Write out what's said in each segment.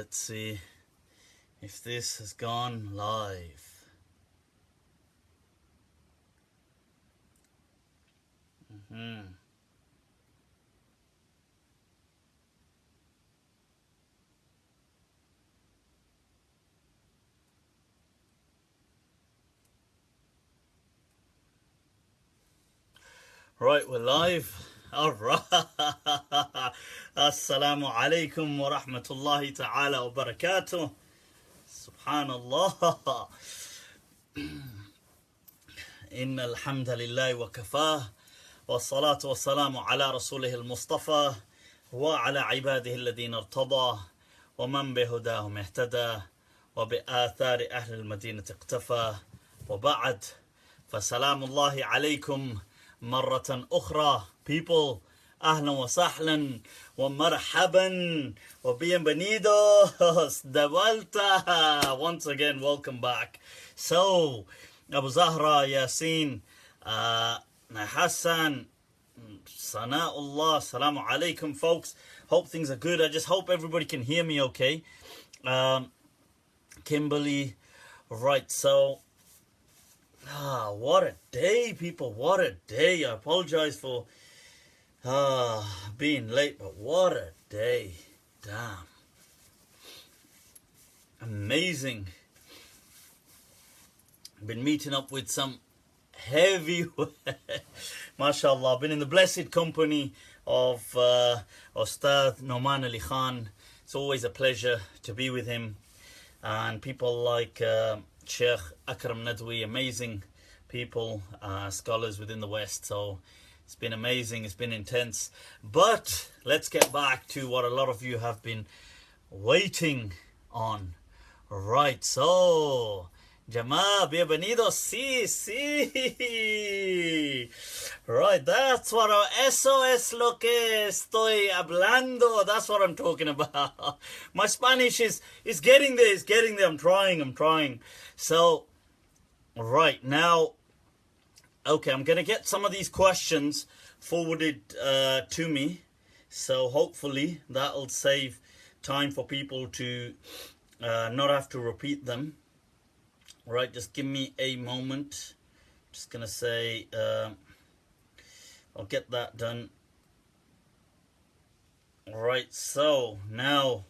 let's see if this has gone live. Right, we're live. All right. Assalamu alaikum wa rahmatullahi ta'ala wa barakatuh. Subhanallah. Inna alhamdulillahi wa kafah. Wa salatu wa salamu ala rasulih al-Mustafa. Wa ala ibadihi alladhina irtada. Wa man bihudahum ihtada. Wa bi athari ahli al-Madinati iqtafa. Wa ba'd. Fa salamullahi alaykum. مرة أخرى, people, أهلا وسهلا ومرحبا وbienvenidos de vuelta. Once again, welcome back. So, Abu Zahra, Yasin, Hasan, Sana'ullah, Assalamu alaikum, folks. Hope things are good. I just hope everybody can hear me okay. Kimberly, right, so what a day, people, what a day. I apologize for being late, but what a day. Damn. Amazing. Been meeting up with some heavy mashallah. I've been in the blessed company of Ustad Noman Ali Khan. It's always a pleasure to be with him, and people like Sheikh Akram Nadwi, amazing people, scholars within the West. So it's been amazing, it's been intense. But let's get back to what a lot of you have been waiting on. Right, so Jama, bienvenidos, sí. Right, that's what eso es lo que estoy hablando. That's what I'm talking about. My Spanish is getting there, I'm trying. So, right, now, okay, I'm going to get some of these questions forwarded to me. So, hopefully, that'll save time for people to not have to repeat them. Right, just give me a moment. Just going to say, I'll get that done. Right, so, now,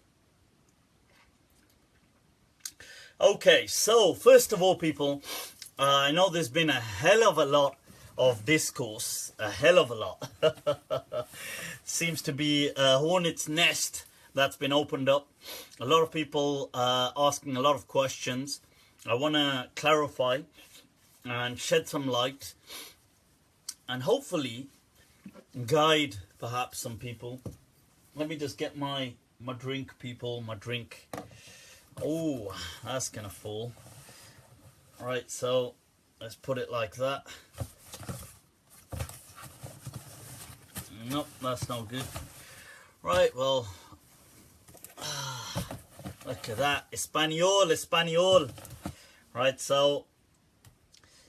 okay, so first of all, people, I know there's been a hell of a lot of discourse, a hell of a lot. Seems to be a hornet's nest that's been opened up. A lot of people asking a lot of questions. I want to clarify and shed some light and hopefully guide perhaps some people. Let me just get my drink, people, my drink. Oh, that's gonna fall. Right, so let's put it like that. Nope, that's not good. Right, well, look at that. Espanol. Right, so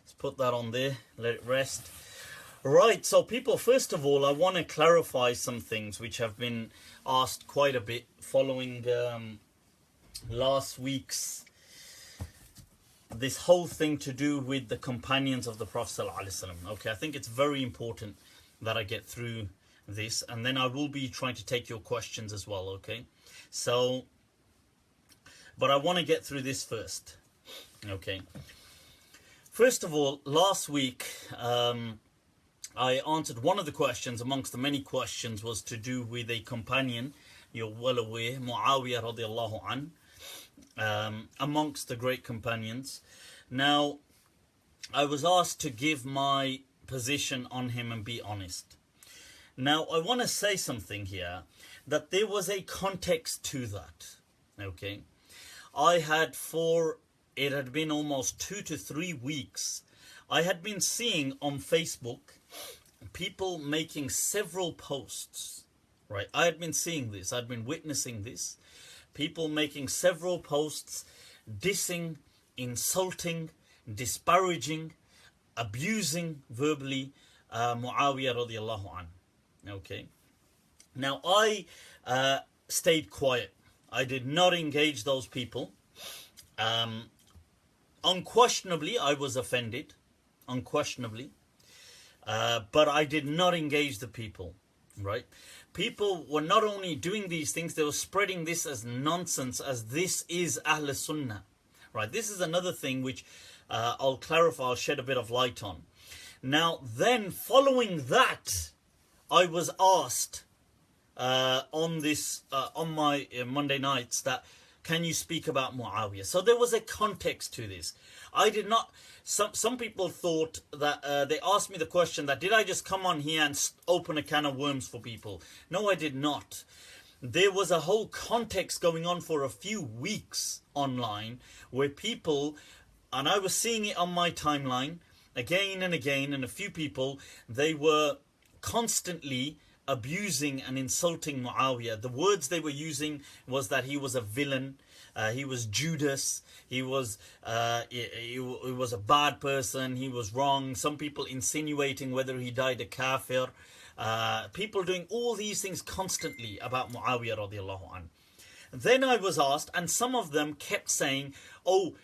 let's put that on there, let it rest. Right, so people, first of all, I want to clarify some things which have been asked quite a bit following last week's, this whole thing to do with the companions of the Prophet ﷺ. Okay, I think it's very important that I get through this, and then I will be trying to take your questions as well, okay? So, but I want to get through this first, okay? First of all, last week, I answered one of the questions amongst the many questions was to do with a companion, you're well aware, Muawiya radiallahu an, amongst the great companions. Now, I was asked to give my position on him and be honest. Now, I want to say something here, that there was a context to that, okay? It had been almost 2 to 3 weeks, I had been seeing on Facebook people making several posts, right? I had been seeing this, I'd been witnessing this. People making several posts, dissing, insulting, disparaging, abusing verbally Muawiya radiallahu an. Okay. Now I stayed quiet. I did not engage those people. Unquestionably, I was offended. Unquestionably. But I did not engage the people. Right? People were not only doing these things, they were spreading this as nonsense, as this is Ahlus Sunnah. Right? This is another thing which I'll clarify, I'll shed a bit of light on. Now, then, following that, I was asked on my Monday nights that, can you speak about Muawiya? So there was a context to this. I did not, some people thought that, they asked me the question that, did I just come on here and open a can of worms for people? No, I did not. There was a whole context going on for a few weeks online where people, and I was seeing it on my timeline again and again, and a few people, they were constantly abusing and insulting Muawiya. The words they were using was that he was a villain, he was Judas, he was a bad person, he was wrong. Some people insinuating whether he died a kafir. People doing all these things constantly about Muawiya radiallahu anhu. Then I was asked, and some of them kept saying, oh,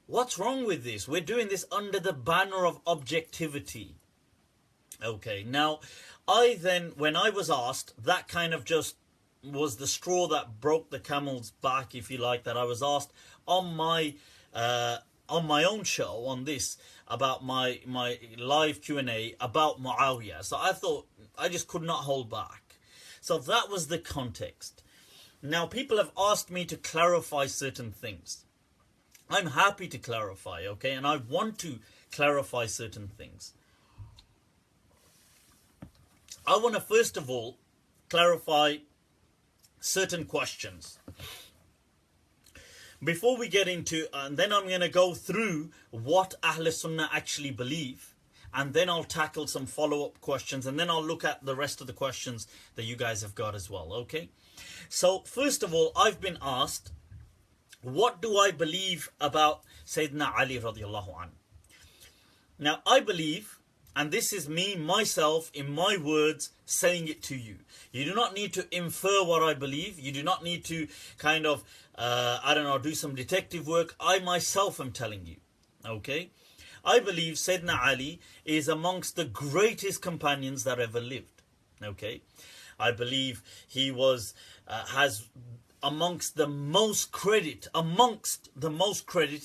what's wrong with this? We're doing this under the banner of objectivity. Okay, now, when I was asked, that kind of just was the straw that broke the camel's back, if you like, that I was asked on my own show, on this, about my live Q&A about Muawiya. So I thought, I just could not hold back. So that was the context. Now, people have asked me to clarify certain things. I'm happy to clarify, okay? And I want to clarify certain things. I want to first of all clarify certain questions. Before we get into, and then I'm going to go through what Ahlus Sunnah actually believe, and then I'll tackle some follow-up questions, and then I'll look at the rest of the questions that you guys have got as well, okay? So, first of all, I've been asked, what do I believe about Sayyidina Ali radiallahu anhu? Now, I believe, and this is me, myself, in my words, saying it to you. You do not need to infer what I believe. You do not need to kind of, do some detective work. I myself am telling you, okay? I believe Sayyidina Ali is amongst the greatest companions that ever lived, okay? I believe he was, has amongst the most credit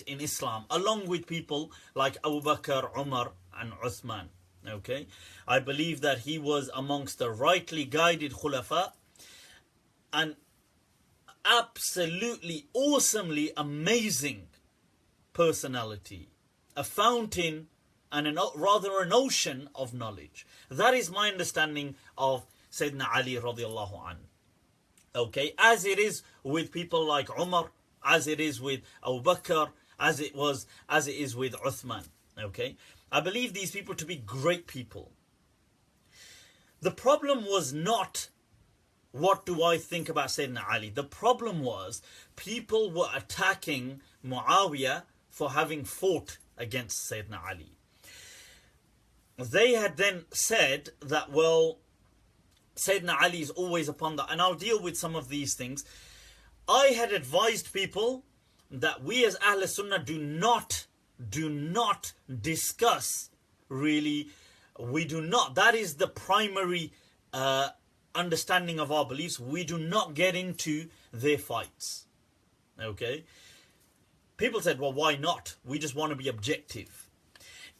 in Islam, along with people like Abu Bakr, Umar and Uthman. Okay, I believe that he was amongst the rightly guided Khulafa, and absolutely awesomely amazing personality, a fountain and an ocean of knowledge. That is my understanding of Sayyidina Ali radiallahu anhu. Okay, as it is with people like Umar, as it is with Abu Bakr, as it is with Uthman. Okay, I believe these people to be great people. The problem was not, what do I think about Sayyidina Ali? The problem was, people were attacking Muawiya for having fought against Sayyidina Ali. They had then said that, well, Sayyidina Ali is always upon that, and I'll deal with some of these things. I had advised people that we as Ahlus Sunnah do not discuss, really, we do not, that is the primary understanding of our beliefs. We do not get into their fights, okay? People said, well, why not? We just want to be objective.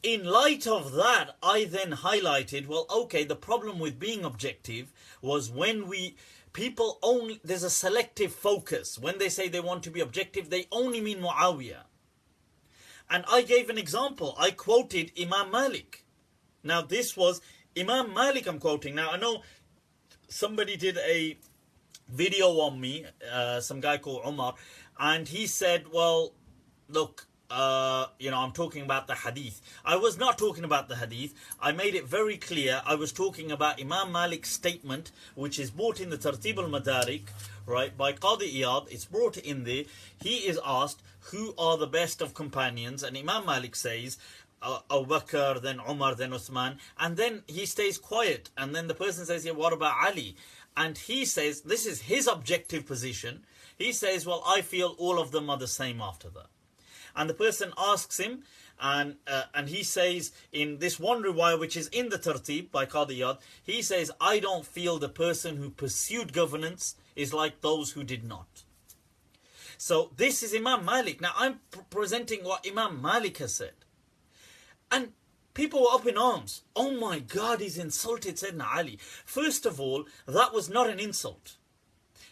In light of that, I then highlighted, well, okay, the problem with being objective was when people only, there's a selective focus. When they say they want to be objective, they only mean Muawiya. And I gave an example. I quoted Imam Malik. Now, this was Imam Malik I'm quoting. Now, I know somebody did a video on me, some guy called Umar, and he said, well, look, I'm talking about the hadith. I was not talking about the hadith. I made it very clear. I was talking about Imam Malik's statement, which is brought in the Tartib al-Madarik, right, by Qadi Iyad. It's brought in there. He is asked, who are the best of companions? And Imam Malik says, Abu Bakr, then Umar, then Uthman. And then he stays quiet. And then the person says, yeah, what about Ali? And he says, this is his objective position. He says, well, I feel all of them are the same after that. And the person asks him, and he says, in this one riwayah which is in the Tartib by Qadi Iyad, he says, I don't feel the person who pursued governance is like those who did not. So this is Imam Malik. Now I'm presenting what Imam Malik has said. And people were up in arms. Oh my God, he's insulted Sayyidina Ali. First of all, that was not an insult.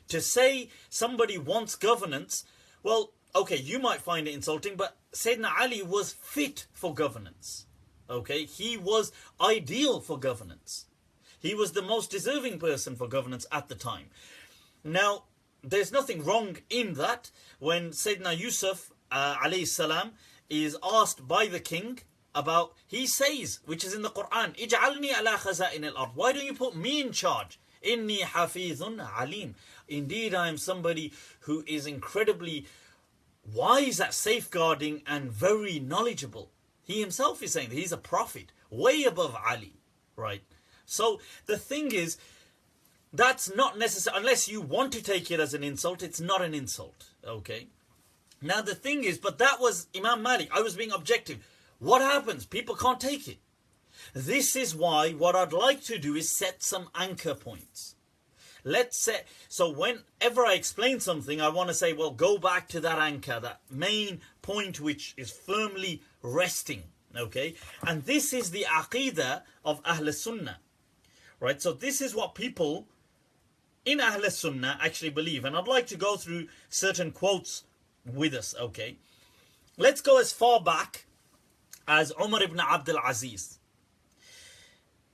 To say somebody wants governance, well, okay, you might find it insulting, but Sayyidina Ali was fit for governance. Okay, he was ideal for governance. He was the most deserving person for governance at the time. Now, there's nothing wrong in that. When Sayyidina Yusuf alayhi salam is asked by the king about, he says, which is in the Quran, Ij'alni ala khaza'in al-ard. Why don't you put me in charge? Inni hafizun alim. Indeed, I am somebody who is incredibly wise at safeguarding and very knowledgeable. He himself is saying that he's a prophet, way above Ali, right? So the thing is, that's not necessary, unless you want to take it as an insult, it's not an insult, okay? Now the thing is, but that was Imam Malik. I was being objective. What happens? People can't take it. This is why what I'd like to do is set some anchor points. Let's say, so whenever I explain something, I want to say, well, go back to that anchor, that main point which is firmly resting, okay? And this is the Aqeedah of Ahlus Sunnah, right? So this is what people in Ahlus Sunnah actually believe. And I'd like to go through certain quotes with us, okay? Let's go as far back as Umar ibn Abdul Aziz.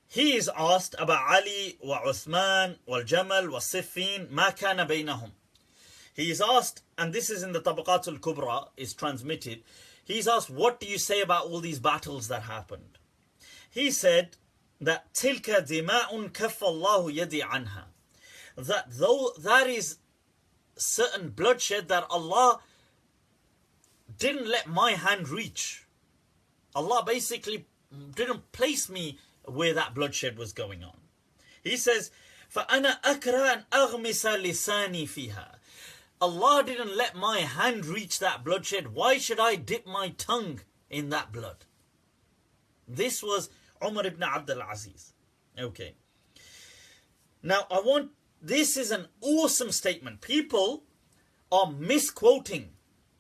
He is asked about Ali wa Uthman wal Jamal wa Siffin ma kana baynahum. He is asked, and this is in the Tabaqat al-Kubra, is transmitted. He's asked, what do you say about all these battles that happened? He said that tilka dima'un kaffa Allahu yadi anha. That though that is certain bloodshed that Allah didn't let my hand reach. Allah basically didn't place me where that bloodshed was going on. He says, فَأَنَا أَكْرَهَ أَنْ أَغْمِسَ لِسَانِي فِيهَا. Allah didn't let my hand reach that bloodshed. Why should I dip my tongue in that blood? This was Umar ibn Abdul Aziz. Okay. Now, this is an awesome statement. People are misquoting,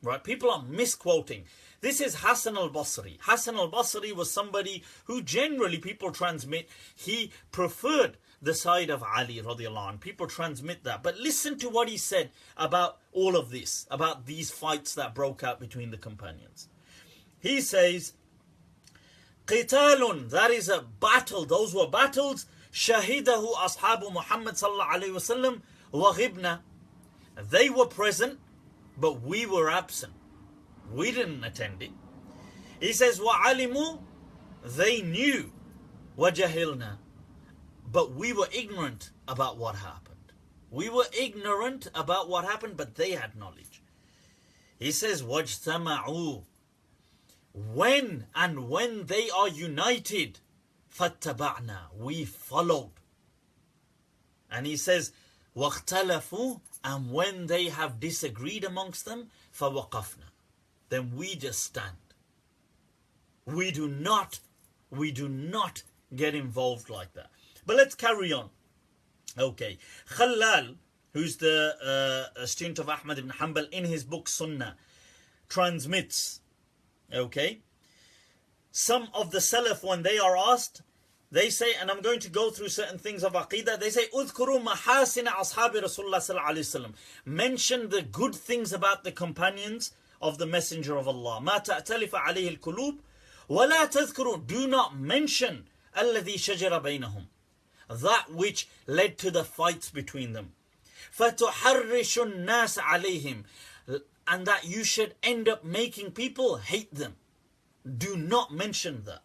right? People are misquoting. This is Hasan al-Basri. Hasan al-Basri was somebody who generally people transmit, he preferred the side of Ali radiallahu anh. People transmit that. But listen to what he said about all of this, about these fights that broke out between the companions. He says, Qitalun, that is a battle, those were battles, shahidahu ashabu Muhammad sallallahu alayhi wa sallam wa ghibna. They were present, but we were absent. We didn't attend it. He says, وَعَلِمُوا, they knew, وَجَهِلْنَا, but we were ignorant about what happened. We were ignorant about what happened, but they had knowledge. He says, وَاجْتَمَعُوا, when they are united, فَاتَّبَعْنَا, we followed. And he says, وَاخْتَلَفُوا, and when they have disagreed amongst them, فَوَقَفْنَا, then we just stand. We do not get involved like that. But let's carry on. Okay. Khalal, who's the student of Ahmad Ibn Hambal, in his book Sunnah, transmits, okay, some of the Salaf, when they are asked, they say, and I'm going to go through certain things of Aqeedah, they say, اذكروا محاسن أصحاب رسول الله صلى الله عليه وسلم. Mention the good things about the companions of the Messenger of Allah. ما تأتلف عليه القلوب ولا تذكروا. Do not mention الذي شجر بينهم, that which led to the fights between them. فتحرش الناس عليهم, and that you should end up making people hate them. Do not mention that.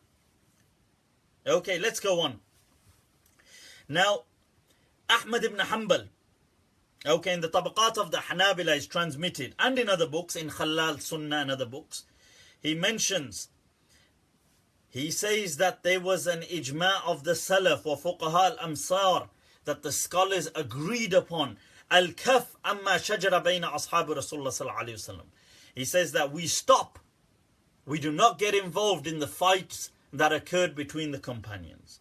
Okay, let's go on. Now, Ahmad Ibn Hambal, okay, in the Tabaqat of the Hanabila is transmitted, and in other books, in Khalal Sunnah and other books, he says that there was an ijma' of the Salaf or Fuqaha al-Amsar, that the scholars agreed upon, Al-Kaf amma shajara bayna ashab Rasulullah sallallahu alayhi wasallam. He says that we stop. We do not get involved in the fights that occurred between the companions.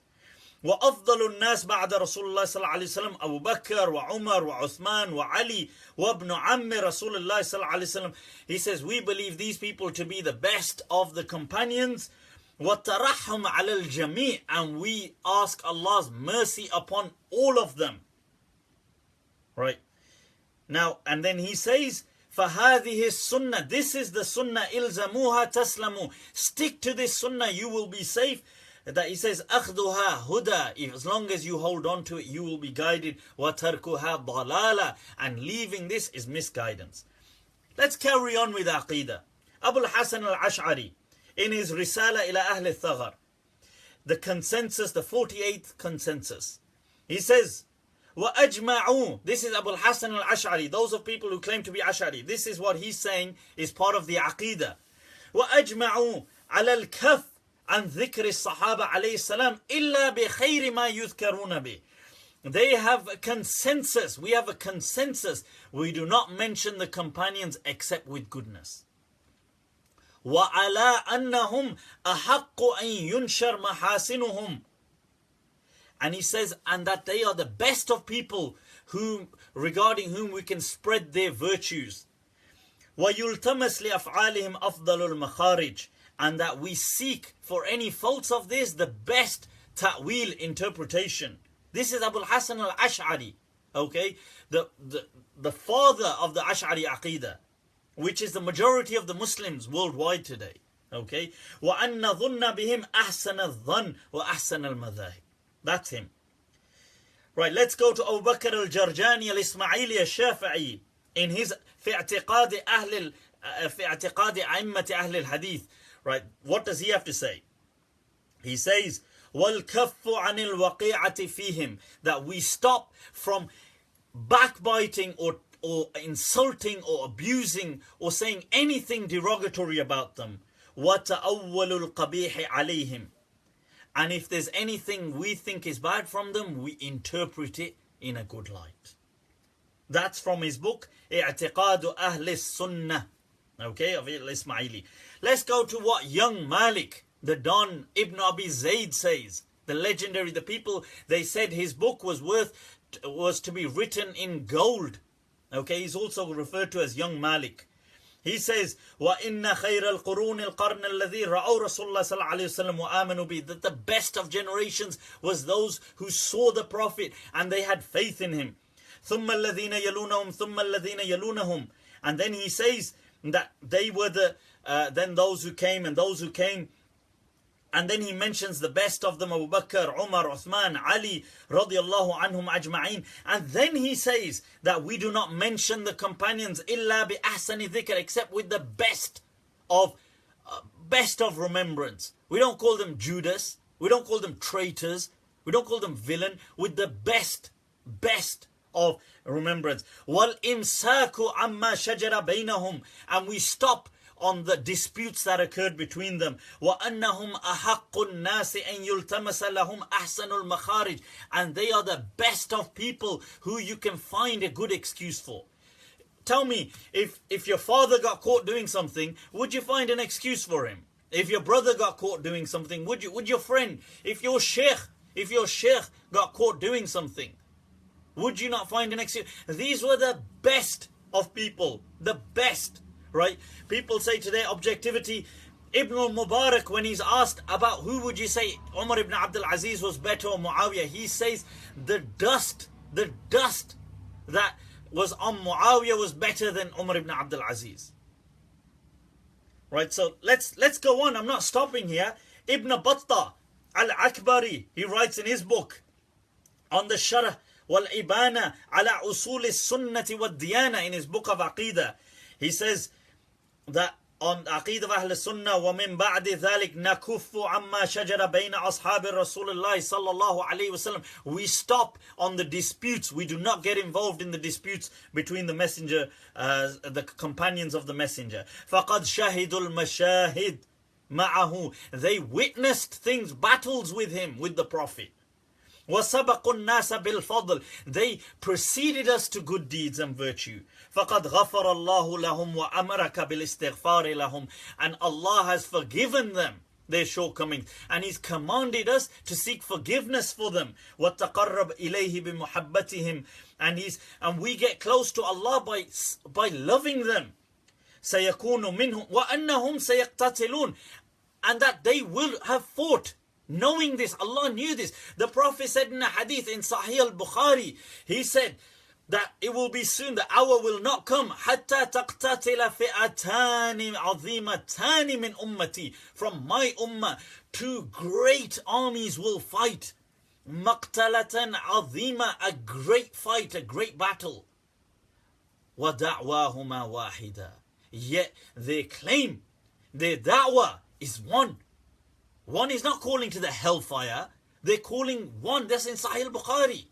وأفضل الناس بعد رسول الله صلى الله عليه وسلم أبو بكر وعمر وعثمان وعلي وابن عم رسول الله صلى الله عليه وسلم. He says we believe these people to be the best of the companions. وترحم على الجميع, and we ask Allah's mercy upon all of them. Right. Now, and then he says, فَهَذِهِ السُنَّةِ, this is the sunnah, إِلْزَمُوهَا تَسْلَمُوا, stick to this sunnah, you will be safe. That he says, أَخْذُهَا هُدَى, as long as you hold on to it, you will be guided. وَتَرْكُهَا ضَلَالًا, and leaving this is misguidance. Let's carry on with Aqeedah. Abu al-Hasan al-Ash'ari, in his Risala ila Ahl al-Thaghr, the consensus, the 48th consensus, he says, وَأَجْمَعُوا, this is Abu al-Hasan al-Ash'ari, those of people who claim to be Ash'ari, this is what he's saying is part of the Aqeedah. وَأَجْمَعُوا عَلَى الْكَفِّ عن ذكر الصحابة عليه السلام إلا بخير ما يذكرون به. They have a consensus. We have a consensus. We do not mention the companions except with goodness. وعلى أنهم أحق أن ينشر محاسنهم. And he says, and that they are the best of people regarding whom we can spread their virtues. ويلتمس لأفعالهم أفضل المخارج. And that we seek for any faults of this the best ta'wil interpretation. This is Abu al-Hasan al-Ash'ari, okay? The father of the Ash'ari Aqeedah, which is the majority of the Muslims worldwide today, okay? وَأَنَّ ظُنَّ بِهِمْ أَحْسَنَ الظَّنِّ وَأَحْسَنَ الْمَذَاهِبِ. That's him. Right, let's go to Abu Bakr al-Jarjani al-Ismaili al-Shafi'i in his في اعتقاد أئمة أهل الحديث. Right, what does he have to say? He says, وَالْكَفُّ عَنِ الْوَقِيعَةِ فِيهِمْ, that we stop from backbiting or insulting or abusing or saying anything derogatory about them. وَتَأَوَّلُ الْقَبِيحِ عَلَيْهِمْ, and if there's anything we think is bad from them, we interpret it in a good light. That's from his book, Aqeedah of Ahlus Sunnah. Okay, of Ismaili. Let's go to what young Malik, the Don Ibn Abi Zayd says. The legendary, the people, they said his book was to be written in gold. Okay, he's also referred to as young Malik. He says, وَإِنَّ خَيْرَ الْقُرُونِ الْقَرْنَ الَّذِي رَأَوْا رَسُولَ اللَّهِ صَلَّى اللَّهُ عَلَيْهِ وَسَلَّمَ وَآمَنُوا بِهِ, that the best of generations was those who saw the Prophet and they had faith in him. ثُمَّ الَّذِينَ يَلُونَهُمْ ثُمَّ الَّذِينَ يَلُونَهُمْ, and then he says that they were then those who came and those who came, and then he mentions the best of them, Abu Bakr, Umar, Uthman, Ali radiyallahu anhum ajma'in, and then he says that we do not mention the companions illa bi ahsani dhikr, except with the best of remembrance. We don't call them Judas, we don't call them traitors, we don't call them villain, with the best of remembrance. وَالْإِمْسَاكُ عَمَّا شَجَرَ بَيْنَهُمْ, and we stop on the disputes that occurred between them. وَأَنَّهُمْ أَحَقُّ النَّاسِ أَنْ يُلْتَمَسَ لَهُمْ أَحْسَنُ الْمَخَارِجِ, and they are the best of people who you can find a good excuse for. Tell me, if your father got caught doing something, would you find an excuse for him? If your brother got caught doing something, would your friend, if your sheikh got caught doing something, would you not find an excuse? These were the best of people. The best. Right? People say today objectivity. Ibn al-Mubarak, when he's asked about who would you say Umar ibn Abdul Aziz was better or Muawiya, he says the dust that was on Muawiya was better than Umar ibn Abdul Aziz. Right? So let's go on. I'm not stopping here. Ibn Battah al-Akbari, he writes in his book on the Sharh وَالْإِبَانَةِ عَلَى أُصُولِ السُّنَّةِ وَالدِّيَانَةِ, in his book of Aqeedah, he says that on Aqeedah of Ahlus Sunnah, وَمِن بَعْدِ ذَلِكَ نَكُفُّ عَمَّا شَجَرَ بَيْنَ أَصْحَابِ رَسُولِ اللَّهِ صَلَّى اللَّهُ عَلَيْهِ وَسَلَّمَ. We stop on the disputes. We do not get involved in the disputes between the messenger, the companions of the messenger. فَقَدْ شَهِدُوا الْمَشَاهِدِ مَعَهُ. They witnessed things, battles with him, with the Prophet. وَسَبَقُوا النَّاسَ بِالْفَضْلِ They preceded us to good deeds and virtue. فَقَدْ غَفَرَ اللَّهُ لَهُمْ وَأَمَرَكَ بِالْإِسْتِغْفَارِ لَهُمْ And Allah has forgiven them their shortcomings, and He's commanded us to seek forgiveness for them. وَتَقَرَّبْ إِلَيْهِ بِمُحَبَّتِهِمْ And we get close to Allah by loving them. سَيَكُونُ مِنْهُمْ وَأَنَّهُمْ سَيَقْتَتِلُونَ And that they will have fought. Knowing this, Allah knew this. The Prophet said in a hadith in Sahih al-Bukhari, he said that it will be soon, the hour will not come, حَتَّى تَقْتَتِلَ فِئَتَانِ عَظِيمَتَانِ مِنْ أُمَّتِي From my ummah, two great armies will fight. مَقْتَلَةً عَظِيمًا A great fight, a great battle. وَدَعْوَاهُمَا وَاحِدًا Yet their claim, their da'wah is one. One is not calling to the hellfire. They're calling one. That's in Sahih al-Bukhari.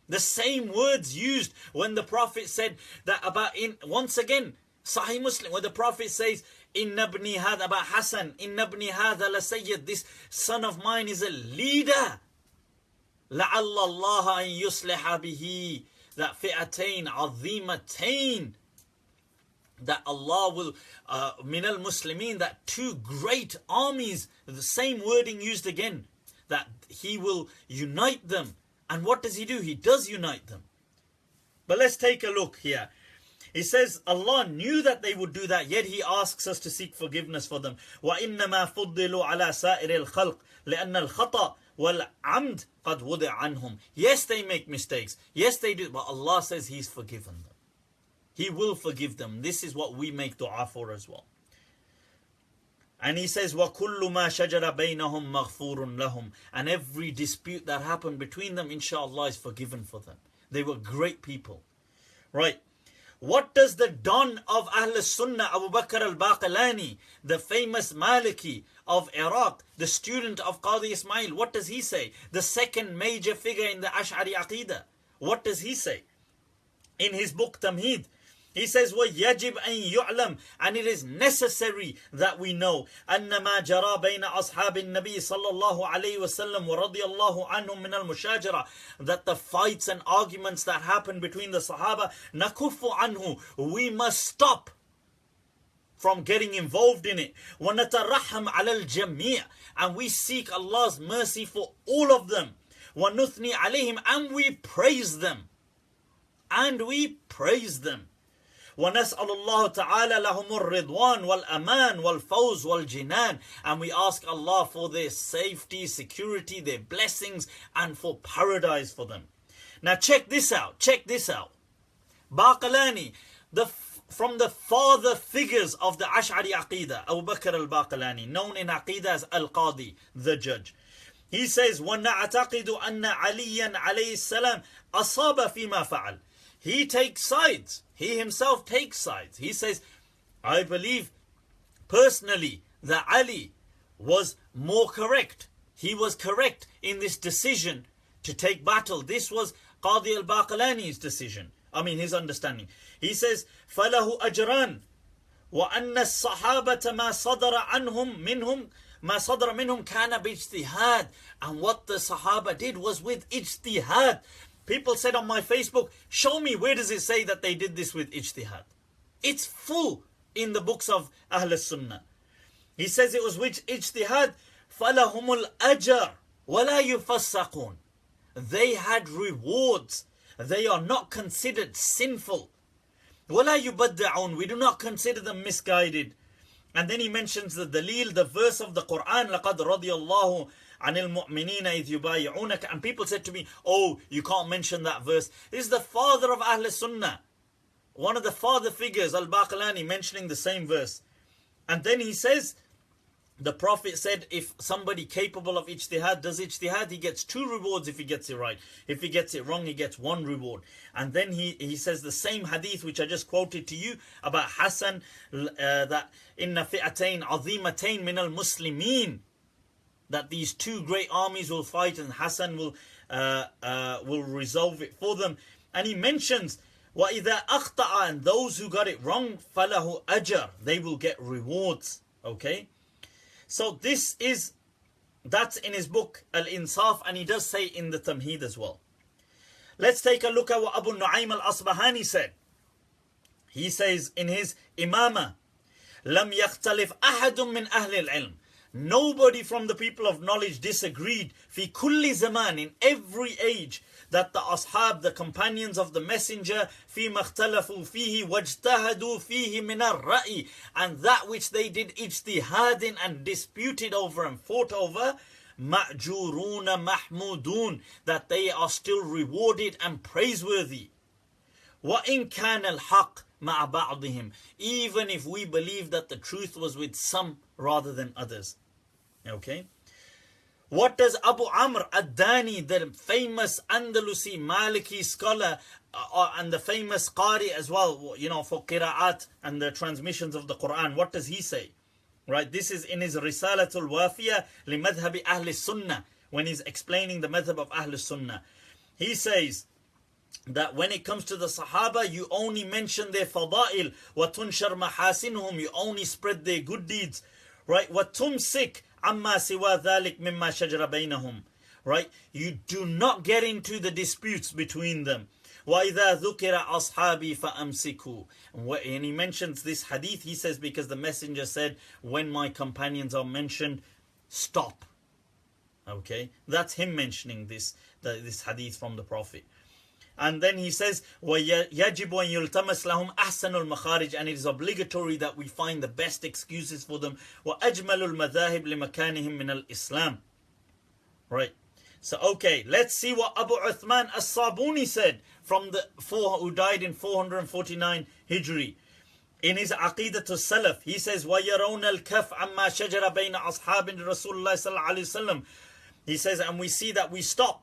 The same words used when the Prophet said that about once again, Sahih Muslim, where the Prophet says, Inna ibni hadha, about Hasan, Inna ibni hadha la sayyid, this son of mine is a leader. لَعَلَّ اللَّهَ أَن يُصْلِحَ بِهِ That fi'atain azimatain, that Allah will, min al-Muslimin, that two great armies, the same wording used again, that He will unite them. And what does He do? He does unite them. But let's take a look here. He says Allah knew that they would do that, yet He asks us to seek forgiveness for them. وَإِنَّمَا فُضِّلُوا عَلَى سَائِرِ الْخَلْقِ لِأَنَّ الْخَطَأ وَالْعَمْدِ قَدْ وُضِعَ عَنْهُمْ Yes, they make mistakes. Yes, they do. But Allah says He's forgiven them. He will forgive them. This is what we make dua for as well. And He says, وَكُلُّ مَا شَجَرَ بَيْنَهُمْ مَغْفُورٌ لَهُمْ And every dispute that happened between them, inshallah, is forgiven for them. They were great people. Right. What does the Don of Ahlus Sunnah, Abu Bakr al-Baqilani, the famous Maliki of Iraq, the student of Qadi Ismail, what does he say? The second major figure in the Ash'ari Aqeedah. What does he say? In his book Tamheed, he says, وَيَجِبْ أَن يُعْلَمْ And it is necessary that we know أَنَّ مَا جَرَى بَيْنَ أَصْحَابِ النَّبِيِّ صَلَّى اللَّهُ عَلَيْهِ وَسَلَّمْ وَرَضِيَ اللَّهُ عَنْهُمْ مِنَ الْمُشَاجَرَةِ That the fights and arguments that happen between the Sahaba, نَكُفُّ عَنْهُ We must stop from getting involved in it. وَنَتَرَحَّمْ عَلَى الْجَمِيعِ And we seek Allah's mercy for all of them. وَنُثْنِي عَلَيْهِمْ And we praise them. وَنَسْأَلُ اللَّهُ تَعَالَى لَهُمُ الرِّضْوَانِ وَالْأَمَانِ وَالْفَوْزِ وَالْجِنَانِ And we ask Allah for their safety, security, their blessings, and for paradise for them. Now check this out. Baqilani, from the father figures of the Ash'ari Aqeedah, Abu Bakr al-Baqilani, known in Aqeedah as Al-Qadi, the judge. He says, وَنَعْتَقِدُ أَنَّ عَلِيًّا عَلَيْهِ السَّلَامِ أَصَابَ فِي مَا فَعَلْ He takes sides. He himself takes sides. He says, I believe personally that Ali was more correct. He was correct in this decision to take battle. This was Qadi al-Baqilani's decision. His understanding. He says, فَلَهُ أَجْرًا وَأَنَّ الصَّحَابَةَ مَا صَدَرَ عَنْهُمْ مِنْهُمْ مَا صَدَرَ مِنْهُمْ كَانَ بِاجْتِهَادٍ And what the Sahaba did was with ijtihad. People said on my Facebook, show me where does it say that they did this with ijtihad. It's full in the books of Ahlus Sunnah. He says it was with ijtihad. فَلَهُمُ الْأَجَرُ وَلَا يُفَسَّقُونَ They had rewards. They are not considered sinful. وَلَا يُبَدَّعُونَ We do not consider them misguided. And then he mentions the dalil, the verse of the Quran, لَقَدْ رَضِيَ اللَّهُ عَنِ الْمُؤْمِنِينَ إِذْ يُبَايِعُونَكَ And people said to me, oh, you can't mention that verse. This is the father of Ahlus Sunnah. One of the father figures, Al-Baqilani, mentioning the same verse. And then he says, the Prophet said, if somebody capable of ijtihad does ijtihad, he gets 2 rewards if he gets it right. If he gets it wrong, he gets 1 reward. And then he says the same hadith which I just quoted to you about Hasan, that inna fi'atain azimatain min al-Muslimin, that these 2 great armies will fight and Hasan will resolve it for them. And he mentions, وَإِذَا أَخْطَأَ And those who got it wrong, فَلَهُ أَجَرٌ They will get rewards. Okay? So this is That's in his book Al-Insaf, and he does say in the Tamheed as well. Let's take a look at what Abu Nu'aym al-Asbahani said. He says in his Imama, لم يختلف أحد من أهل العلم. Nobody from the people of knowledge disagreed في كل زمان, in every age, that the ashab, the companions of the messenger, فيما اختلفوا فيه واجتهدوا فيه من الرأي, and that which they did ijtihad in and disputed over and fought over, مأجورون محمودون, that they are still rewarded and praiseworthy. وإن كان الحق مع بعضهم, even if we believe that the truth was with some rather than others. Okay. What does Abu Amr ad-Dani, the famous Andalusi Maliki scholar and the famous Qari as well, you know, for qira'at and the transmissions of the Quran, what does he say? Right, this is in his Risalatul Wafiyah li Madhhabi Ahlus Sunnah, when he's explaining the Madhhab of Ahlus Sunnah. He says that when it comes to the Sahaba, you only mention their fada'il, wa tunshar mahasinuhum, you only spread their good deeds, right? Wa tumsik amma siwa dhalik mimma shajara bainahum, right? You do not get into the disputes between them. Wa idha dhukira ashabi fa amsiku. And he mentions this hadith, he says, because the messenger said, when my companions are mentioned, stop. Okay, that's him mentioning this hadith from the Prophet. And then he says, وَيَجِبُ أَن يُلْتَمَسْ لَهُمْ أَحْسَنُ الْمَخَارِجِ, and it is obligatory that we find the best excuses for them. وَأَجْمَلُ الْمَذَاهِبِ لِمَكَانِهِمْ مِنَ الْإِسْلَامِ. Right. So, okay, let's see what Abu Uthman as-Sabuni said, who died in 449 Hijri. In his Aqeedah to Salaf, he says, وَيَرَوْنَ الْكَفْ عَمَّا شَجَرَ بَيْنَ أَصْحَابٍ رَسُولِ اللَّهِ صَلَّى اللَّهُ عَلَيْهِ وسلم. He says, and we see that we stop.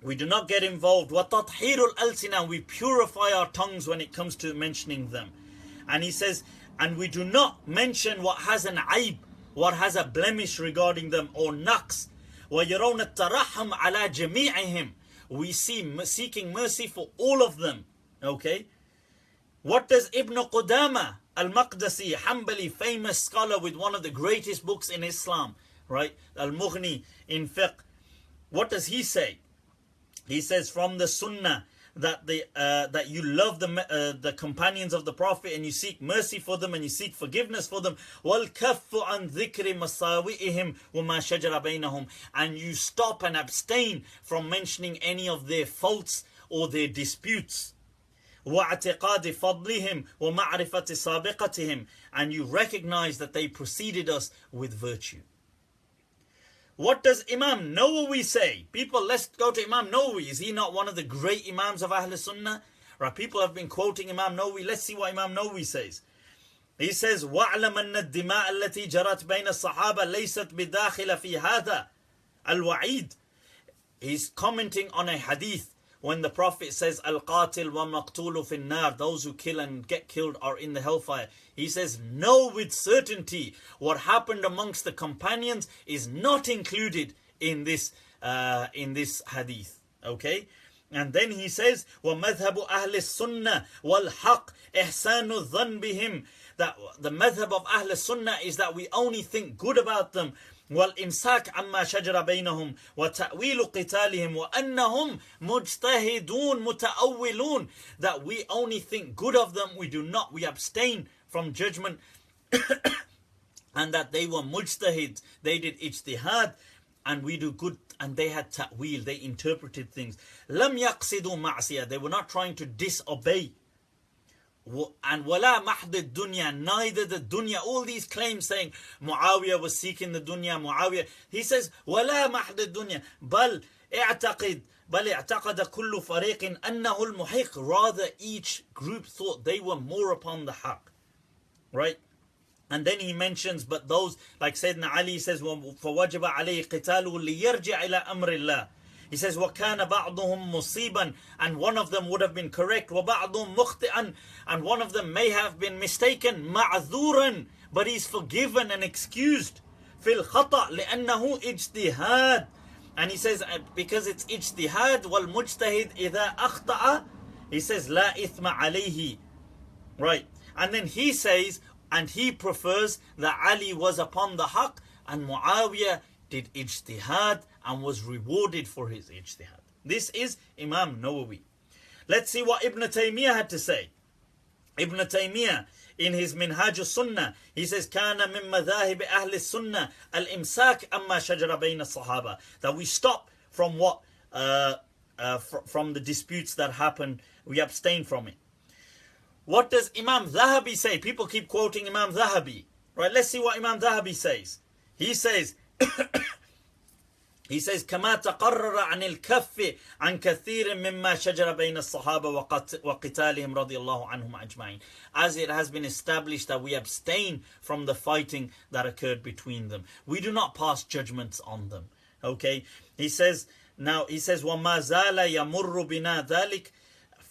We do not get involved. وَتَطْحِيرُ الْأَلْسِنَةِ, we purify our tongues when it comes to mentioning them. And he says, and we do not mention what has an aib, what has a blemish regarding them, or naqs. وَيَرَوْنَ التَّرَحَّمْ عَلَى جَمِيعِهِمْ, we see seeking mercy for all of them. Okay. What does Ibn Qudama al-Maqdisi, Hanbali, famous scholar with one of the greatest books in Islam, right, Al-Mughni in fiqh, what does he say? He says from the Sunnah that that you love the companions of the Prophet, and you seek mercy for them, and you seek forgiveness for them. وَالْكَفُّ عَنْ ذِكْرِ مَصَاوِئِهِمْ وَمَا شَجَرَ بَيْنَهُمْ, and you stop and abstain from mentioning any of their faults or their disputes. وَاعْتِقَادِ فَضْلِهِمْ وَمَعْرِفَةِ سَابِقَتِهِمْ, and you recognize that they preceded us with virtue. What does Imam Nawawi say? People, let's go to Imam Nawawi. Is he not one of the great Imams of Ahlus Sunnah? Right, people have been quoting Imam Nawawi. Let's see what Imam Nawawi says. He says, وَاعْلَمَ أَنَّ الدِّمَاءَ الَّتِي جَرَتْ بَيْنَ الصَّحَابَةِ لَيْسَتْ بِدَاخِلَ فِي هَذَا الْوَعِيدِ. He's commenting on a hadith when the Prophet says, Al-Qatil wa maqtulu fi nar, those who kill and get killed are in the hellfire. He says, know with certainty what happened amongst the companions is not included in this hadith. Okay? And then he says, وَمَذْهَبُ أَهْلِ السُّنَّةِ وَالْحَقِّ إِحْسَانُ الظَّنِّ بِهِمْ, that the madhab of Ahlus Sunnah is that we only think good about them. والإمساك عما شجر بينهم وتأويل قتالهم وأنهم مجتهدون متأولون, that we only think good of them, we abstain from judgment, and that they were mujtahid, they did ijtihad, and we do good, and they had ta'wil, they interpreted things. لم يقصدوا معصية, they were not trying to disobey. And wala mahd dunya, neither the dunya, all these claims saying Muawiya was seeking the dunya, Muawiya, he says wala mahd dunya, bal اعتقد كل فريق أنه المحق, rather each group thought they were more upon the haqq, right? And then he mentions, but those like Sayyidina Ali says, فوجب عليه قتاله ليرجع إلى أمر الله. He says, وَكَانَ بَعْضُهُمْ مُصِيبًا, and one of them would have been correct, وَبَعْضُهُمْ مُخْطِئًا, and one of them may have been mistaken, مَعْذُورًا, but he's forgiven and excused, فِي الْخَطَأ لِأَنَّهُ اجتهاد. And he says, because it's ijtihad, وَالْمُجْتَهِدْ إِذَا أَخْطَأَ, he says, لَا إِثْمَ عَلَيْهِ. Right. And then he says, and he prefers that Ali was upon the haqq, and Muawiya, did ijtihad and was rewarded for his ijtihad. This is Imam Nawawi. Let's see what Ibn Taymiyyah had to say. Ibn Taymiyyah in his Minhaj al-Sunnah, he says, كَانَ مِن مَذَاهِبِ أَهْلِ السُّنَّةِ الْإِمْسَاكِ أَمَّا شَجَرَ بَيْنَ الصَّحَابَةِ. That we stop from what from the disputes that happen, we abstain from it. What does Imam Dhahabi say? People keep quoting Imam Dhahabi. Right, let's see what Imam Dhahabi says. He says, كما تقرر عن الكف عن كثير مما شجر بين الصحابة وقتالهم رضي الله عنهم أجمعين. As it has been established that we abstain from the fighting that occurred between them. We do not pass judgments on them. Okay, he says وما زال يمر بنا ذلك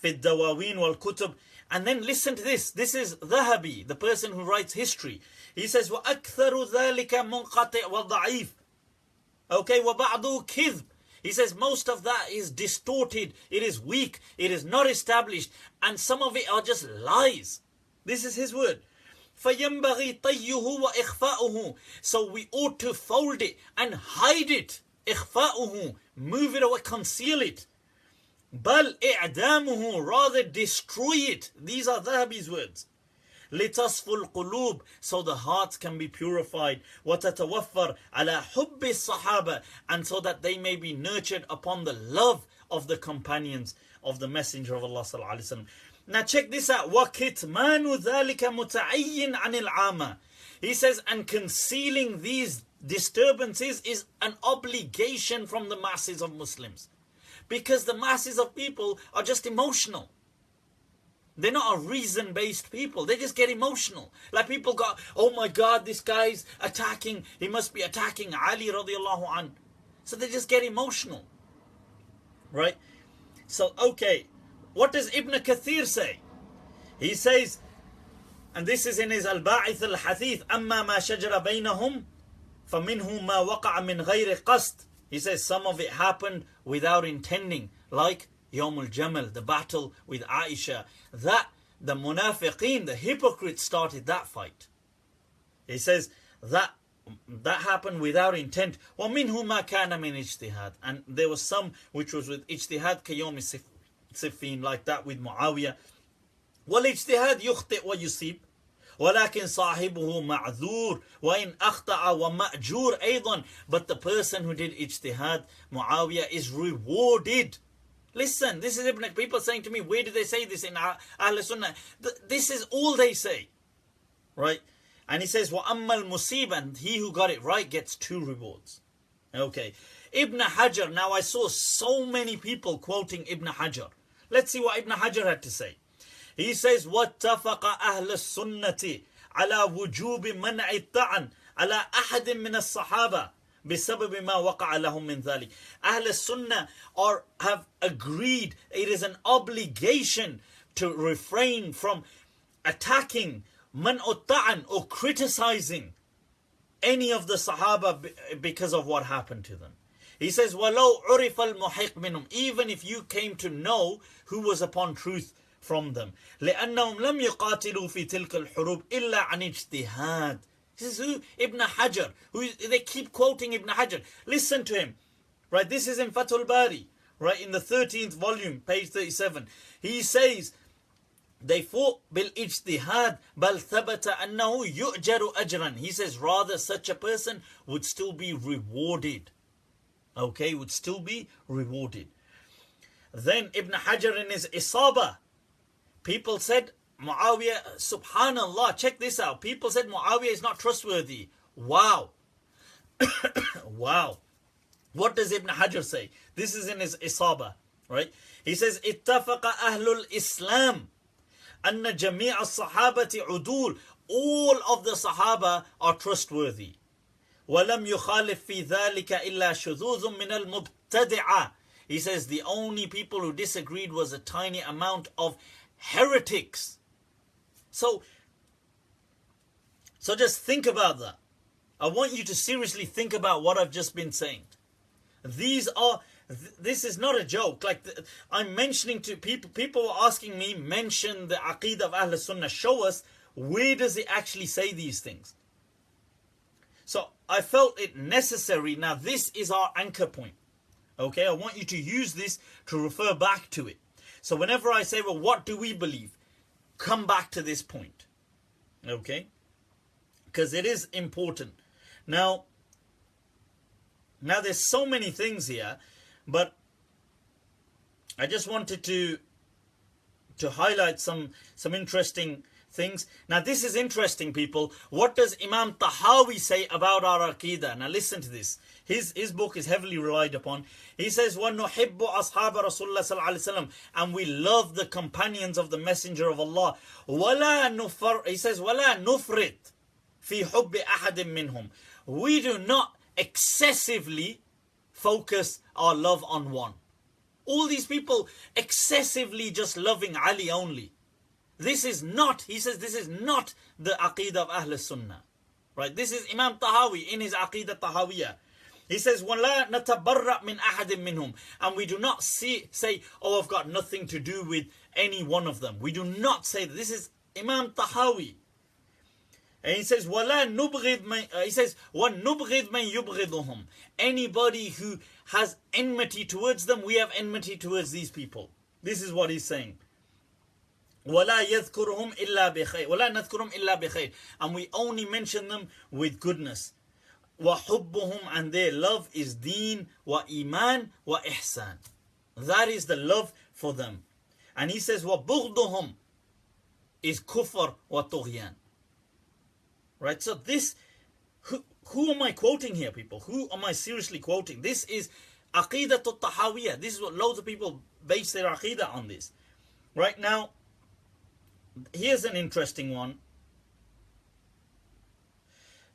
في الدواوين والكتب. And then listen to this. This is Dhahabi, the person who writes history. He says وأكثر ذلك منقطع وضعيف. Okay, وَبَعْضُ كِذْب. He says most of that is distorted, it is weak, it is not established, and some of it are just lies. This is his word. فَيَنْبَغِي طَيُّهُ وَإِخْفَاؤُهُ. So we ought to fold it and hide it. إِخْفَاؤُهُ. Move it away, conceal it. بَلْ إِعْدَامُهُ. Rather destroy it. These are Dhahabi's words. لِتَصْفُ الْقُلُوبِ. So the hearts can be purified. وَتَتَوَفَّرْ عَلَى حُبِّ الصَّحَابَةِ. And so that they may be nurtured upon the love of the companions of the Messenger of Allah sallallahu alaihi wasallam. Now check this out. وَكِتْمَانُ ذَلِكَ مُتَعَيٍّ عَنِ الْعَامَةِ. He says, and concealing these disturbances is an obligation from the masses of Muslims. Because the masses of people are just emotional. They're not a reason-based people. They just get emotional. Like people go, oh my God, this guy's attacking. He must be attacking Ali radiallahu anhu. So they just get emotional. Right? So, okay. What does Ibn Kathir say? He says, and this is in his Al-Ba'ith al-Hadith, أَمَّا مَا شَجَرَ بَيْنَهُمْ فَمِنْهُ مَا وَقَعَ مِنْ غَيْرِ قَصْدٍ. He says some of it happened without intending. Like Yawm al-Jamal, the battle with Aisha, that the munafiqeen, the hypocrites started that fight. He says that happened without intent. وَمِنْهُ مَا كَانَ مِنْ ijtihad. And there was some which was with ijtihad, كَيَوْمِ Siffin, like that with Muawiya. وَالْإِجْتِهَادْ يُخْطِئ وَيُصِيبْ ولكن صاحبه معذور وإن أخطأ ومأجور أيضا. But the person who did ijtihad, Muawiya, is rewarded. Listen, this is Ibn. People saying to me, where do they say this in Ahlus Sunnah? This is all they say. Right? And he says, وَأَمَّا الْمُصِيبَ. And he who got it right gets 2 rewards. Okay. Ibn Hajar. Now I saw so many people quoting Ibn Hajar. Let's see what Ibn Hajar had to say. He says, وَاتَّفَقَ أَهْلُ السُّنَّةِ عَلَى وُجُوبِ مَنْعِ الطَّعَنِ عَلَى أَحَدٍ مِنَ الصَّحَابَةِ بسبب ما وقع لهم من ذلك. Ahl Sunnah have agreed it is an obligation to refrain from attacking, man'utta'an, or criticizing any of the Sahaba because of what happened to them. He says, وَلَوْ عُرِفَ الْمُحِقْ مِنْهُمْ. Even if you came to know who was upon truth from them. لأنهم لم يقاتلوا في تلك الحروب إلا عن اجتهاد. This is who? Ibn Hajar. They keep quoting Ibn Hajar. Listen to him. Right, this is in Fathul Bari. Right, in the 13th volume, page 37. He says, they fought bil ijtihad bal thabata annahu yu'jaru ajran. He says, rather such a person would still be rewarded. Okay, would still be rewarded. Then Ibn Hajar in his Isaba, people said, Muawiya, subhanallah, check this out. People said Muawiya is not trustworthy. Wow. Wow. What does Ibn Hajar say? This is in his Isaba, right? He says, اتفق أهل الإسلام أن جميع الصحابة عدول. All of the Sahaba are trustworthy. ولم يخالف في ذلك إلا شذوذ من المبتدعة. He says the only people who disagreed was a tiny amount of heretics. So just think about that. I want you to seriously think about what I've just been saying. This is not a joke. Like I'm mentioning to people. People were asking me, mention the Aqeedah of Ahlus Sunnah. Show us, where does it actually say these things? So I felt it necessary. Now this is our anchor point. Okay, I want you to use this to refer back to it. So whenever I say, well, what do we believe? Come back to this point. Okay? Because it is important. Now there's so many things here, but I just wanted to highlight some interesting things. Now this is interesting, people. What does Imam Tahawi say about our Aqeedah? Now listen to this. His book is heavily relied upon. He says, وَنُحِبُّ أَصْحَابَ رَسُولِ اللَّهِ صَلَّى اللَّهُ عَلَيْهِ وَسَلَّمَ, and we love the companions of the Messenger of Allah. He says, وَلَا نُفْرِطْ فِي حُبِّ أَحَدٍ مِّنْهُمْ. We do not excessively focus our love on one. All these people excessively just loving Ali only. This is not, he says, this is not the Aqeedah of Ahlus Sunnah. Right? This is Imam Tahawi in his Aqeedah Tahawiyah. He says, وَلَا نَتَبَرَّأْ مِنْ أَحَدٍ مِّنْهُمْ. And we do not say, oh, I've got nothing to do with any one of them. We do not say that. This is Imam Tahawi. And he says, وَلَا نُبْغِضْ مَنْ, he says, وَنُبْغِضْ مَنْ يُبْغِضُهُمْ. Anybody who has enmity towards them, we have enmity towards these people. This is what he's saying. وَلَا يَذْكُرُهُمْ إِلَّا بِخَيْرٍ وَلَا نَذْكُرُهُمْ إِلَّا بِخَيْرٍ. And we only mention them with goodness. وَحُبُّهُمْ, and their love is deen, وَإِيمان, وَإِحْسَان. That is the love for them. And he says, وَبُغْضُهُمْ is kufr wa tughyan. Right? So this, who am I quoting here, people? Who am I seriously quoting? This is Aqeedah Tahawiyah. This is what loads of people base their Aqeedah on this. Right now, here's an interesting one.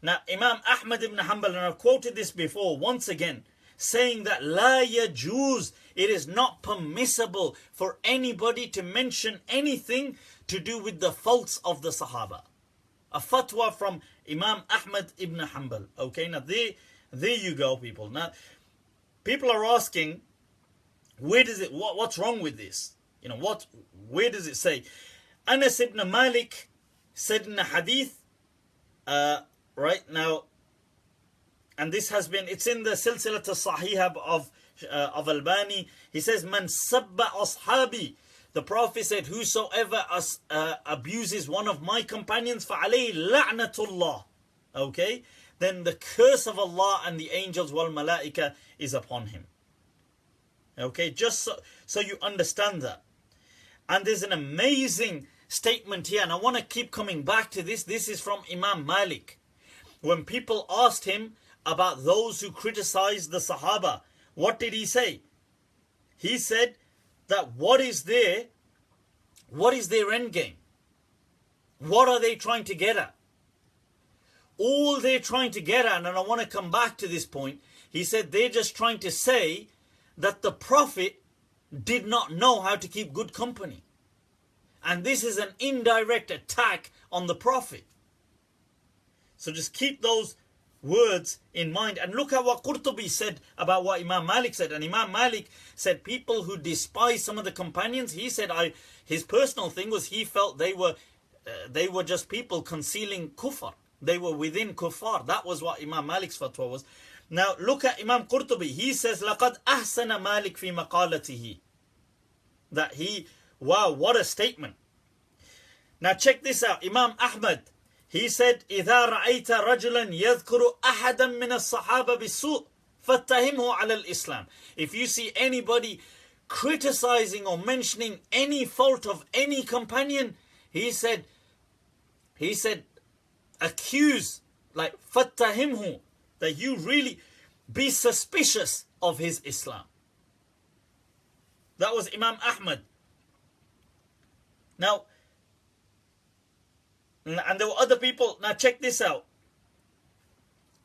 Now, Imam Ahmad Ibn Hambal, and I've quoted this before, once again, saying that La yajuz, it is not permissible for anybody to mention anything to do with the faults of the Sahaba. A fatwa from Imam Ahmad Ibn Hambal. Okay, now there you go, people. Now, people are asking, where does it, what's wrong with this? You know, where does it say? Anas ibn Malik said in a hadith, right now, and this has been, it's in the Silsilat al-Sahihah of Albani. He says, Man sabba ashabi. The Prophet said, whosoever abuses one of my companions, فَعَلَيْهِ لَعْنَةُ اللَّهِ. Okay? Then the curse of Allah and the angels wal malaika is upon him. Okay? Just so you understand that. And there's an amazing statement here, and I want to keep coming back to this. This is from Imam Malik. When people asked him about those who criticized the Sahaba, what did he say? He said that what is their end game? What are they trying to get at? All they're trying to get at, and I want to come back to this point, he said they're just trying to say that the Prophet did not know how to keep good company. And this is an indirect attack on the Prophet. So just keep those words in mind. And look at what Qurtubi said about what Imam Malik said. And Imam Malik said people who despise some of the companions, he said his personal thing was he felt they were just people concealing Kuffar. They were within Kuffar. That was what Imam Malik's fatwa was. Now look at Imam Qurtubi. He says, لَقَدْ أَحْسَنَ مَالِكْ فِي مَقَالَتِهِ. That wow, what a statement. Now check this out. Imam Ahmad, he said, إِذَا رَأَيْتَ رَجُلًا يَذْكُرُ أَحَدًا مِنَ الصَّحَابَ بِالسُّوءِ فَاتَّهِمْهُ عَلَى الْإِسْلَامِ. If you see anybody criticizing or mentioning any fault of any companion, he said, accuse, like, فَاتَّهِمْهُ, that you really be suspicious of his Islam. That was Imam Ahmad. Now, and there were other people. Now check this out.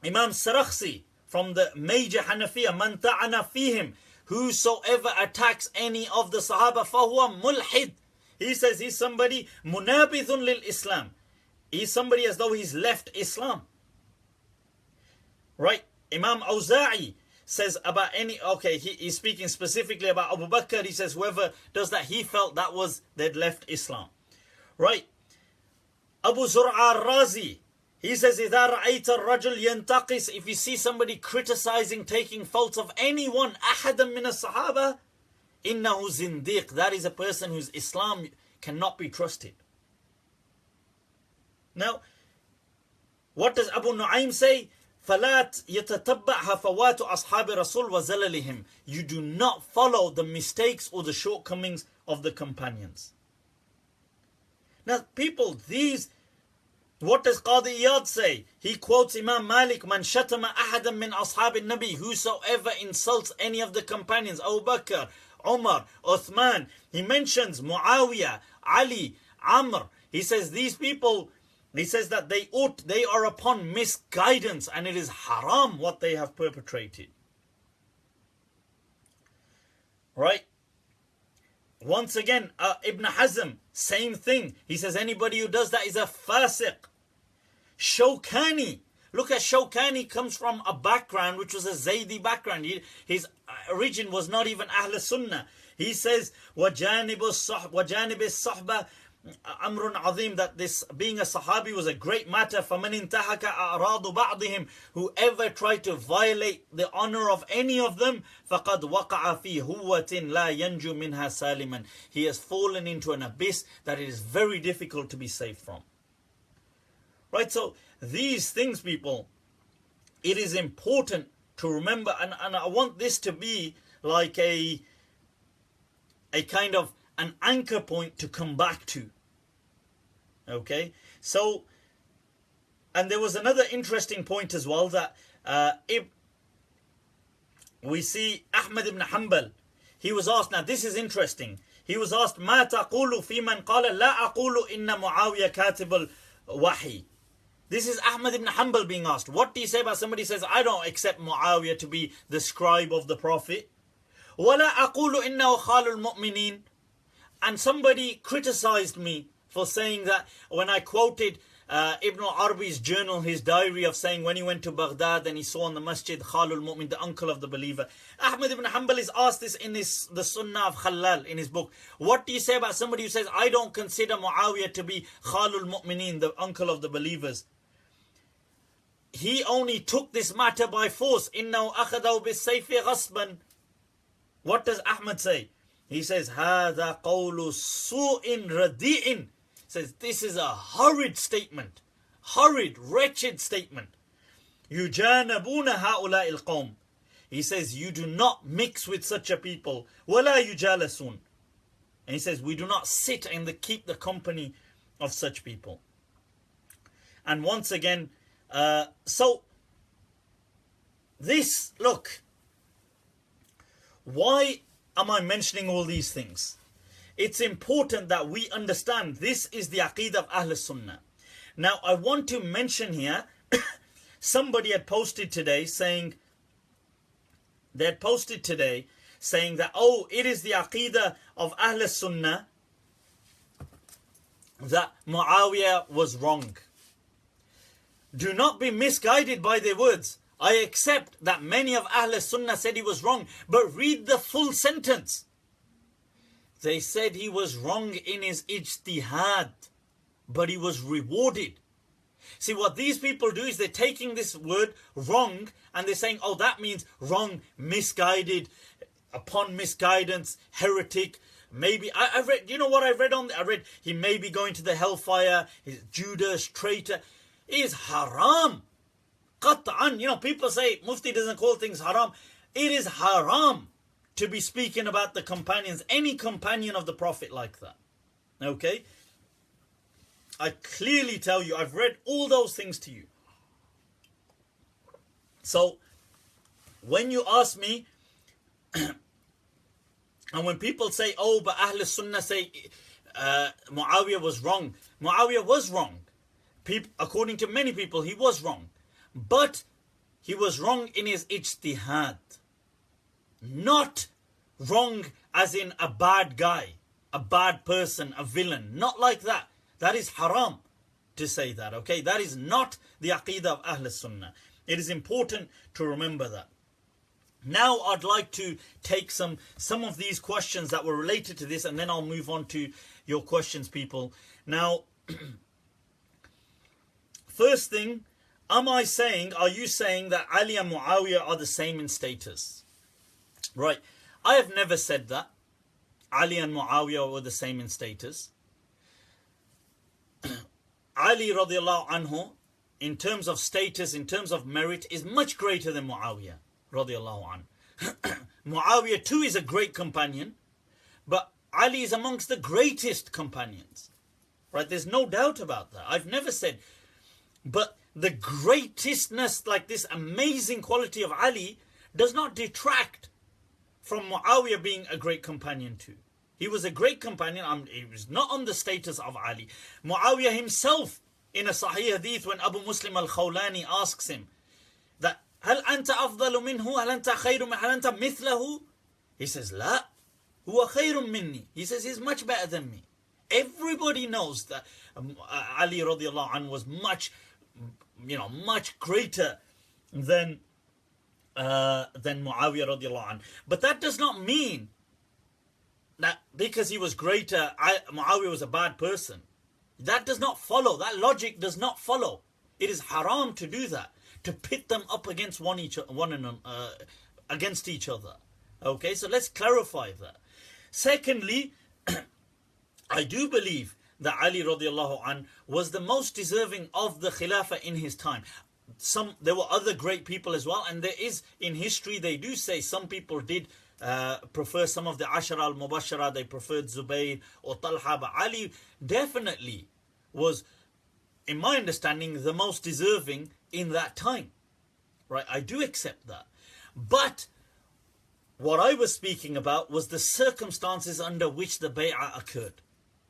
Imam Sarakhsi from the major Hanafiya, Man ta'ana fihim, whosoever attacks any of the Sahaba, fahuwa mulhid. He says he's somebody munabithun lil Islam. He's somebody as though he's left Islam. Right? Imam Awza'i says about he's speaking specifically about Abu Bakr. He says whoever does that, he felt that was they'd left Islam. Right? Abu Zur'a al-Razi, He says, إِذَا رَأَيْتَ الرَّجُلْ يَنْتَقِص, if you see somebody criticizing, taking faults of anyone, أَحَدًا مِنَ الصَّحَابَةِ إِنَّهُ زِنْدِيقٌ, that is a person whose Islam cannot be trusted. Now, what does Abu Nu'aym say? فَلَا يَتَتَبَّعْ هَفَوَاتُ أَصْحَابِ رَسُولِ وَزَلَلِهِمْ, you do not follow the mistakes or the shortcomings of the companions. Now people, what does Qadi Iyad say? He quotes Imam Malik, مَنْ شَتَمَ أَحَدًا مِنْ أَصْحَابِ النَّبِي, whosoever insults any of the companions, Abu Bakr, Umar, Uthman. He mentions Muawiya, Ali, Amr. He says these people, he says that they are upon misguidance and it is haram what they have perpetrated. Right? Once again, Ibn Hazm, same thing. He says anybody who does that is a fasiq. Shawkani. Look at Shawkani, comes from a background which was a Zaydi background. His origin was not even Ahlus Sunnah. He says, وَجَانِبِ الصَّحْبَةِ Amrun Azim, that this being a Sahabi was a great matter. فَمَنْ انْتَهَكَ أَعْرَاضُ بَعْضِهِمْ, whoever tried to violate the honor of any of them, فَقَدْ وَقَعَ فِي هُوَّةٍ لَا يَنْجُ مِنْهَا سَالِمًا, he has fallen into an abyss that it is very difficult to be saved from. Right, so these things, people, it is important to remember, and I want this to be like a kind of an anchor point to come back to. Okay, so, and there was another interesting point as well, that we see Ahmad Ibn Hambal, he was asked, now this is interesting, he was asked, ما تقول في من قال لا أقول إن معاوية كاتب الوحي. This is Ahmad Ibn Hambal being asked, what do you say about somebody who says, I don't accept Muawiya to be the scribe of the Prophet? ولا أقول إنه خال المؤمنين. And somebody criticized me for saying that when I quoted Ibn Arabi's journal, his diary of saying when he went to Baghdad and he saw in the masjid Khalul Mu'min, the uncle of the believer. Ahmad Ibn Hanbal is asked this in the Sunnah of Khalal, in his book. What do you say about somebody who says, I don't consider Muawiya to be Khalul Mu'mineen, the uncle of the believers? He only took this matter by force. إِنَّهُ أَخَذَهُ بِالسَّيْفِ غَصْبًا. What does Ahmad say? He says, هَذَا قَوْلُ سُوءٍ رَدِيءٍ. Says, this is a horrid statement. Horrid, wretched statement. يُجَانَبُونَ هَؤُلَاءِ الْقَوْمِ. He says, you do not mix with such a people. وَلَا يُجَالَسُونَ. And he says, we do not sit and keep the company of such people. And once again, so this, look, why am I mentioning all these things? It's important that we understand this is the Aqeedah of Ahlus Sunnah. Now, I want to mention here, somebody had posted today saying, that, oh, it is the Aqeedah of Ahlus Sunnah that Muawiya was wrong. Do not be misguided by their words. I accept that many of Ahlus Sunnah said he was wrong, but read the full sentence. They said he was wrong in his ijtihad, but he was rewarded. See, what these people do is they're taking this word wrong and they're saying, oh, that means wrong, misguided, upon misguidance, heretic. Maybe, I read, you know what I read he may be going to the hellfire, he's Judas, traitor. It is haram. Qat'an. You know, people say Mufti doesn't call things haram. It is haram to be speaking about the companions, any companion of the Prophet like that. Okay? I clearly tell you, I've read all those things to you. So, when you ask me, and when people say, oh, but Ahlus Sunnah say Muawiya was wrong. Muawiya was wrong. According to many people, he was wrong. But he was wrong in his ijtihad. Not wrong as in a bad guy, a bad person, a villain. Not like that. That is haram to say that, okay? That is not the Aqeedah of Ahlus Sunnah. It is important to remember that. Now I'd like to take some of these questions that were related to this, and then I'll move on to your questions, people. Now, first thing, are you saying that Ali and Muawiya are the same in status? Right. I have never said that Ali and Muawiya were the same in status. Ali radiallahu anhu, in terms of status, in terms of merit, is much greater than Muawiya radiallahu anhu. Muawiya too is a great companion, but Ali is amongst the greatest companions. Right? There's no doubt about that. I've never said, but the greatestness, like this amazing quality of Ali, does not detract from Muawiya being a great companion too. He was a great companion. He was not on the status of Ali. Muawiya himself, in a Sahih Hadith, when Abu Muslim al-Khawlani asks him that, هل أنت أفضل منه؟ هل أنت خير منه؟ هل أنت مثله? He says, لا, هو خير مني. He says, he's much better than me. Everybody knows that Ali radiallahu anhu was much greater than Muawiya radiallahu anhu. But that does not mean that because he was greater, Muawiya was a bad person. That does not follow. That logic does not follow. It is haram to do that, to pit them up against against each other. Okay, so let's clarify that. Secondly, I do believe that Ali radiallahu anhu was the most deserving of the Khilafa in his time. There were other great people as well, and there is, in history, they do say some people did prefer some of the Ashara al-Mubashara, they preferred Zubayr or Talha, but Ali definitely was, in my understanding, the most deserving in that time. Right? I do accept that. But what I was speaking about was the circumstances under which the bay'ah occurred.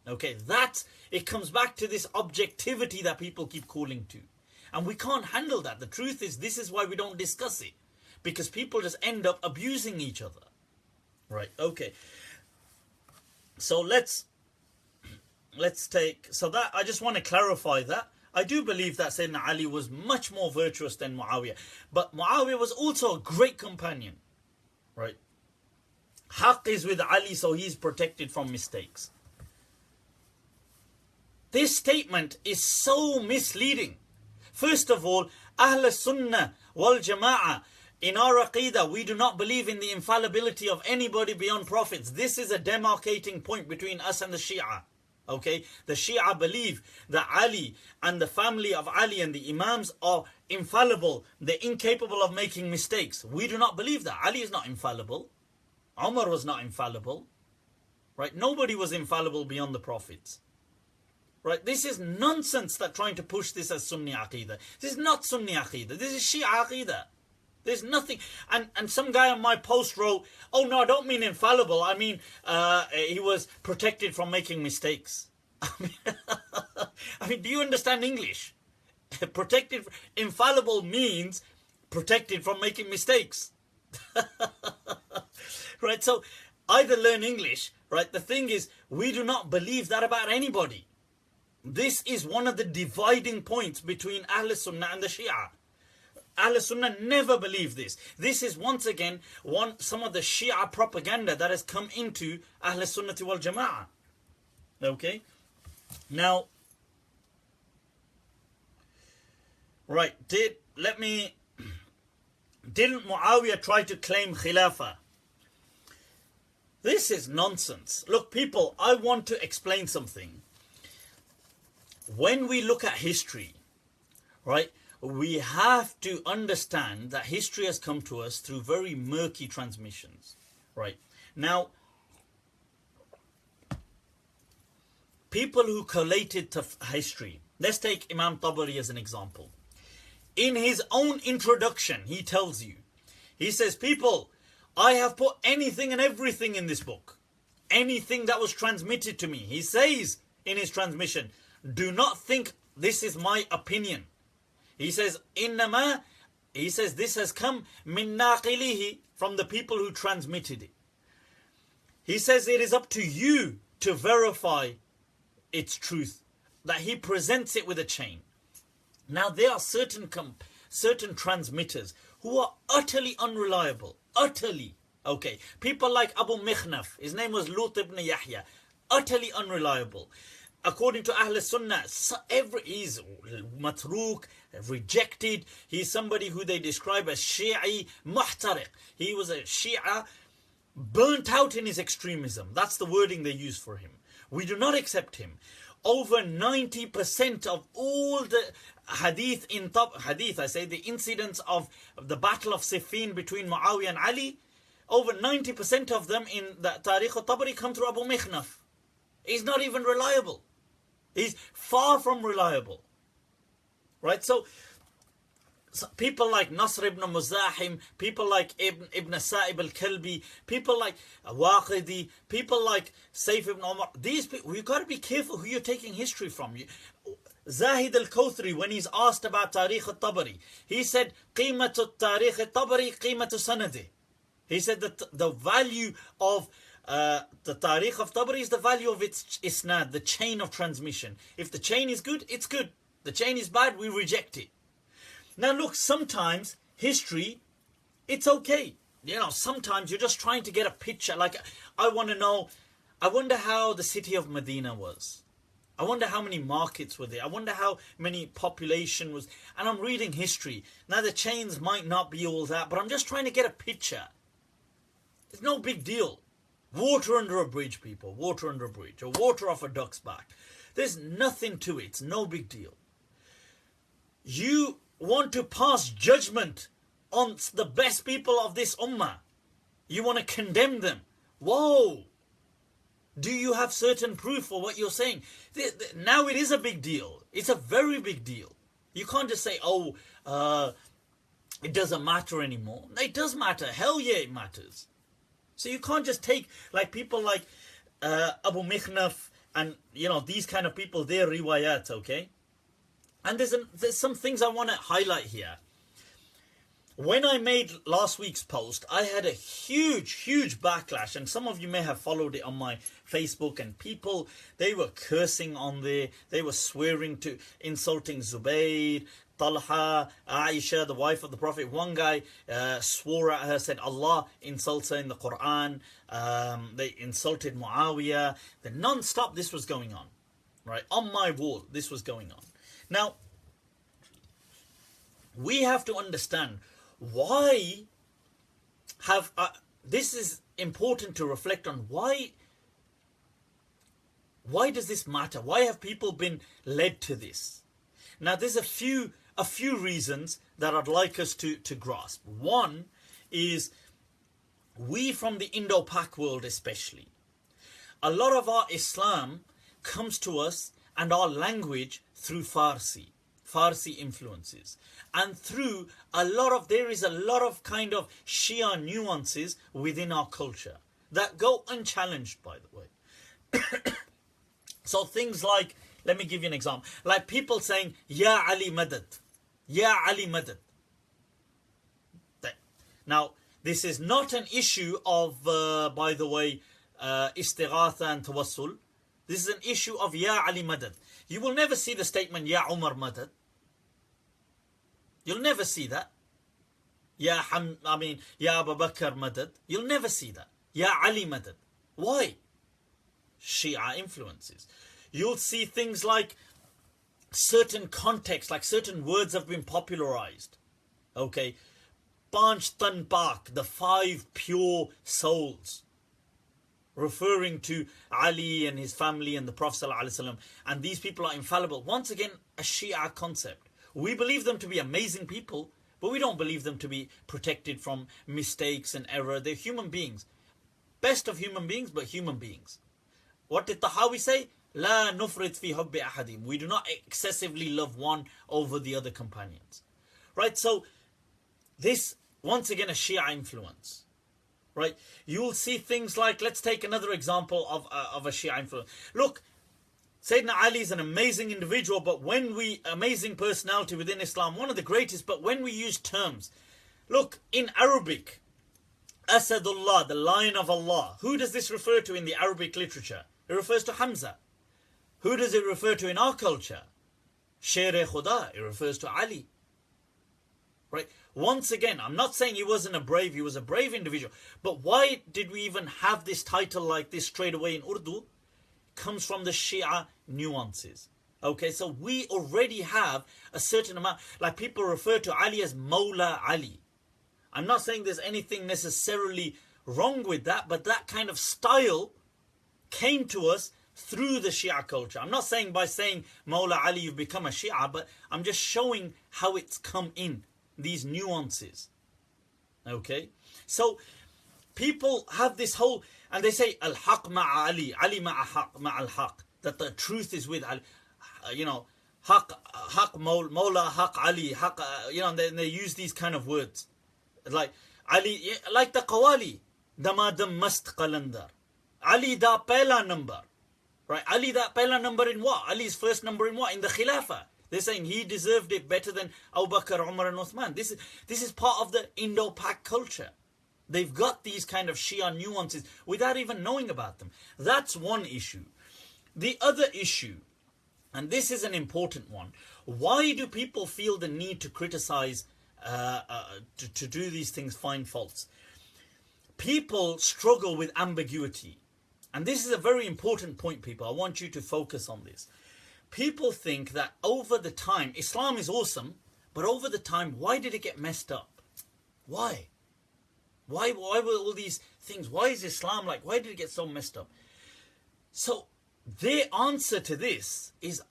Okay, it comes back to this objectivity that people keep calling to. And we can't handle that. The truth is, this is why we don't discuss it. Because people just end up abusing each other. Right, okay. So let's take, so that, I just want to clarify that. I do believe that Sayyidina Ali was much more virtuous than Muawiya. But Muawiya was also a great companion. Right. Haqq is with Ali, so he's protected from mistakes. This statement is so misleading. First of all, Ahlus Sunnah wal Jama'ah, in our Aqeedah, we do not believe in the infallibility of anybody beyond prophets. This is a demarcating point between us and the Shia. Okay, the Shia believe that Ali and the family of Ali and the Imams are infallible. They're incapable of making mistakes. We do not believe that. Ali is not infallible. Umar was not infallible. Right? Nobody was infallible beyond the prophets. Right? This is nonsense that trying to push this as Sunni Aqeedah. This is not Sunni Aqeedah. This is Shia Aqeedah. There's nothing. And some guy on my post wrote, oh no, I don't mean infallible. I mean, he was protected from making mistakes. I mean, do you understand English? Protected, infallible means protected from making mistakes. Right? So either learn English, right? The thing is, we do not believe that about anybody. This is one of the dividing points between Ahlus Sunnah and the Shia. Ahlus Sunnah never believe this. This is once again some of the Shia propaganda that has come into Ahlus Sunnah wal Jama'ah. Okay? Now, right, didn't Muawiya try to claim Khilafa? This is nonsense. Look, people, I want to explain something. When we look at history, right, we have to understand that history has come to us through very murky transmissions. Right? Now, people who collated to history, let's take Imam Tabari as an example. In his own introduction, he tells you, he says, people, I have put anything and everything in this book. Anything that was transmitted to me. He says in his transmission, do not think this is my opinion. He says, innama, he says this has come min naqilihi, from the people who transmitted it. He says it is up to you to verify its truth, that he presents it with a chain. Now there are certain transmitters who are utterly unreliable. Utterly. Okay. People like Abu Mikhnaf, his name was Layth ibn Yahya. Utterly unreliable. according to Ahlus Sunnah, he's matruk, rejected. He's somebody who they describe as Shi'i muhtariq. He was a Shia burnt out in his extremism. That's the wording they use for him. We do not accept him. Over 90% of all the hadith, the incidents of the Battle of Siffin between Muawiya and Ali, over 90% of them in the Tariq al-Tabari come through Abu Mikhnaf. He's not even reliable. He's far from reliable. Right? So people like Nasr ibn Muzahim, people like Ibn Sa'ib al-Kalbi, people like Waqidi, people like Saif ibn Umar, these people, you've got to be careful who you're taking history from. Zahid al-Kawthri, when he's asked about Tariq al-Tabari, he said, Qimatu Tariq al-Tabari, Qimatu Sanadi. He said that the value of the Tariq of Tabari is the value of its isnad, the chain of transmission. If the chain is good, it's good. The chain is bad, we reject it. Now look, sometimes history, it's okay. You know, sometimes you're just trying to get a picture. Like, I want to know, I wonder how the city of Medina was. I wonder how many markets were there. I wonder how many population was. And I'm reading history. Now the chains might not be all that, but I'm just trying to get a picture. It's no big deal. Water under a bridge, people. Water under a bridge. Or water off a duck's back. There's nothing to it. It's no big deal. You want to pass judgment on the best people of this ummah. You want to condemn them. Whoa! Do you have certain proof for what you're saying? Now it is a big deal. It's a very big deal. You can't just say, oh, it doesn't matter anymore. It does matter. Hell yeah, it matters. So you can't just take like people like Abu Mikhnaf and, you know, these kind of people, their riwayat, okay? And there's some things I want to highlight here. When I made last week's post, I had a huge backlash, and some of you may have followed it on my Facebook, and people, they were cursing on there, they were swearing to, insulting Zubayr, Talha, Aisha, the wife of the Prophet. One guy swore at her, said Allah insults her in the Quran. They insulted Muawiya. Then non-stop this was going on. Right? On my wall, this was going on. Now, we have to understand why have... this is important to reflect on. Why does this matter? Why have people been led to this? Now, there's a few reasons that I'd like us to grasp. One is we from the Indo-Pak world especially. A lot of our Islam comes to us and our language through Farsi influences. And through there is a lot of kind of Shia nuances within our culture that go unchallenged, by the way. So things like, let me give you an example. Like people saying, Ya Ali Madad. Ya Ali Madad. Now, this is not an issue of, by the way, istighatha and tawassul. This is an issue of Ya Ali Madad. You will never see the statement Ya Umar Madad. You'll never see that. Ya Abu Bakr Madad. You'll never see that. Ya Ali Madad. Why? Shia influences. You'll see things like certain contexts, like certain words have been popularized. Okay. Panch Tan Pak, the 5 pure souls, referring to Ali and his family and the Prophet ﷺ, and these people are infallible. Once again, a Shia concept. We believe them to be amazing people, but we don't believe them to be protected from mistakes and error. They're human beings. Best of human beings, but human beings. What did Tahawi say? La nufrit fi hubbi ahadim. We do not excessively love one over the other companions. Right, so this, once again, a Shia influence. Right, you'll see things like, let's take another example of a Shia influence. Look, Sayyidina Ali is an amazing individual, but amazing personality within Islam, one of the greatest, but when we use terms, look, in Arabic, Asadullah, the lion of Allah, who does this refer to in the Arabic literature? It refers to Hamza. Who does it refer to in our culture? Sher-e Khuda, it refers to Ali. Right? Once again, I'm not saying he was a brave individual, but why did we even have this title like this straight away in Urdu? Comes from the Shia nuances. Okay, so we already have a certain amount, like people refer to Ali as Mawla Ali. I'm not saying there's anything necessarily wrong with that, but that kind of style came to us through the Shia culture. I'm not saying by saying Mawla Ali you've become a Shia, but I'm just showing how it's come in, these nuances. Okay, so people have this whole, and they say Al-Haq ma'a Ali, Ali ma'a Al-Haq, that the truth is with Ali. You know, Haq Mawla, Haq Ali, Haq, you know, they use these kind of words. Like Ali, like the Qawali, Damadam Mast Qalandar. Ali da pehla number. Right? Ali that pehla number in what? Ali's first number in what? In the Khilafa. They're saying he deserved it better than Abu Bakr, Umar and Uthman. This is part of the Indo-Pak culture. They've got these kind of Shia nuances without even knowing about them. That's one issue. The other issue, and this is an important one, why do people feel the need to criticize, to do these things, find faults? People struggle with ambiguity. And this is a very important point, people. I want you to focus on this. People think that over the time, Islam is awesome, but over the time, why did it get messed up? Why? Why were all these things? Why is Islam like, why did it get so messed up? So their answer to this is,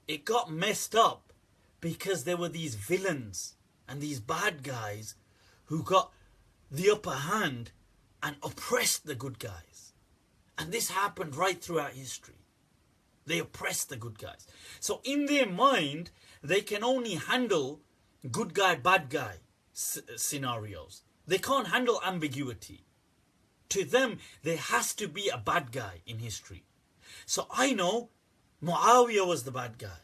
it got messed up because there were these villains and these bad guys who got the upper hand and oppressed the good guys. And this happened right throughout history. They oppressed the good guys. So in their mind, they can only handle good guy, bad guy scenarios. They can't handle ambiguity. To them, there has to be a bad guy in history. So I know Muawiya was the bad guy.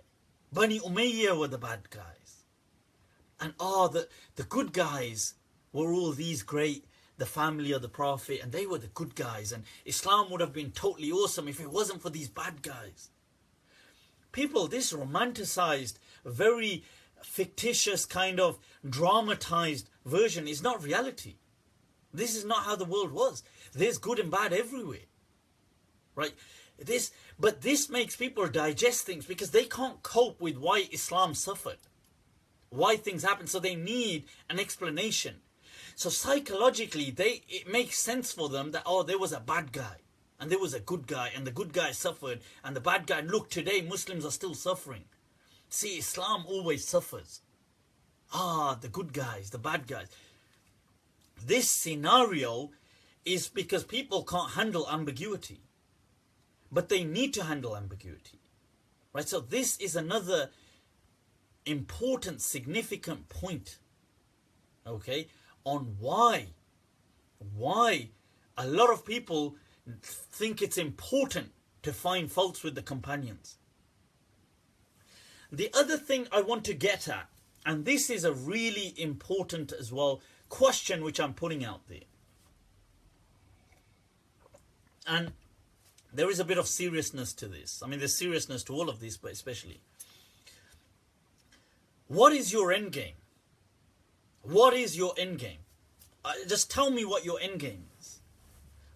Bani Umayyah were the bad guys. And the good guys were all these great, the family of the Prophet, and they were the good guys. And Islam would have been totally awesome if it wasn't for these bad guys. People, this romanticized, very fictitious kind of dramatized version is not reality. This is not how the world was. There's good and bad everywhere. Right? But this makes people digest things because they can't cope with why Islam suffered. Why things happen. So they need an explanation. So psychologically, it makes sense for them that, there was a bad guy. And there was a good guy. And the good guy suffered. And the bad guy, look, today Muslims are still suffering. See, Islam always suffers. The good guys, the bad guys. This scenario is because people can't handle ambiguity. But they need to handle ambiguity. Right? So this is another important, significant point. Okay? On why a lot of people think it's important to find faults with the companions. The other thing I want to get at, and this is a really important as well question which I'm putting out there. And there is a bit of seriousness to this. I mean, there's seriousness to all of this, but especially. What is your end game? What is your end game? Just tell me what your end game is.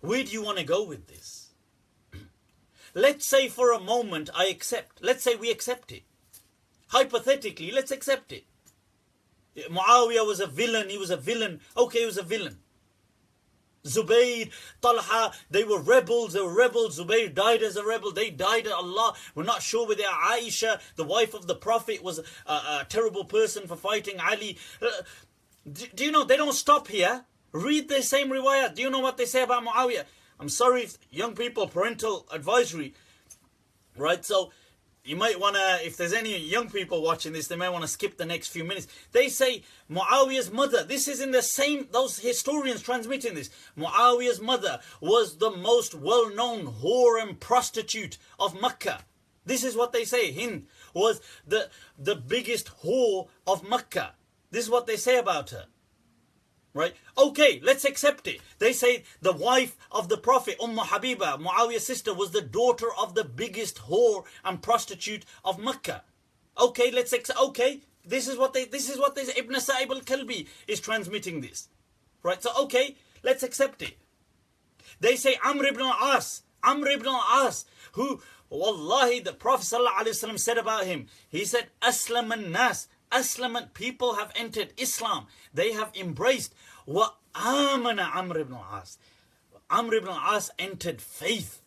Where do you want to go with this? Let's say for a moment I accept. Let's say we accept it. Hypothetically, let's accept it. Muawiya was a villain. He was a villain. Okay, he was a villain. Zubayr, Talha, they were rebels. Zubayr died as a rebel. They died at Allah. We're not sure whether Aisha, the wife of the Prophet, was a terrible person for fighting Ali. Do you know, they don't stop here. Read the same riwayat. Do you know what they say about Muawiya? I'm sorry, young people, parental advisory. Right, so you might want to, if there's any young people watching this, they might want to skip the next few minutes. They say Muawiya's mother, this is in the same, those historians transmitting this. Muawiya's mother was the most well-known whore and prostitute of Mecca. This is what they say. Hind was the biggest whore of Mecca. This is what they say about her. Right? Okay, let's accept it. They say the wife of the Prophet, Habiba, Muawiya's sister, was the daughter of the biggest whore and prostitute of Mecca. Okay, let's accept. Okay, this is what they say. Ibn Sa'ib al-Kalbi is transmitting this. Right? So okay, let's accept it. They say Amr ibn al-As, who Wallahi, the Prophet ﷺ said about him, he said, Aslam an-nas, Aslaman, people have entered Islam. They have embraced. Wa amana Amr ibn al-As. Amr ibn al-As entered faith.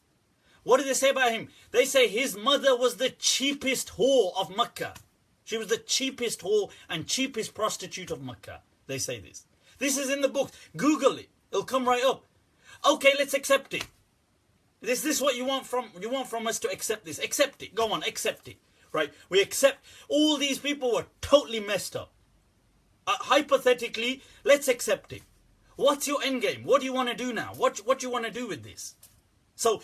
What do they say about him? They say his mother was the cheapest whore of Mecca. She was the cheapest whore and cheapest prostitute of Mecca. They say this. This is in the book. Google it. It'll come right up. Okay, let's accept it. Is this what you want from us to accept this? Accept it. Go on, accept it. Right? We accept all these people were totally messed up. Hypothetically, let's accept it. What's your end game? What do you want to do now? What do you want to do with this? So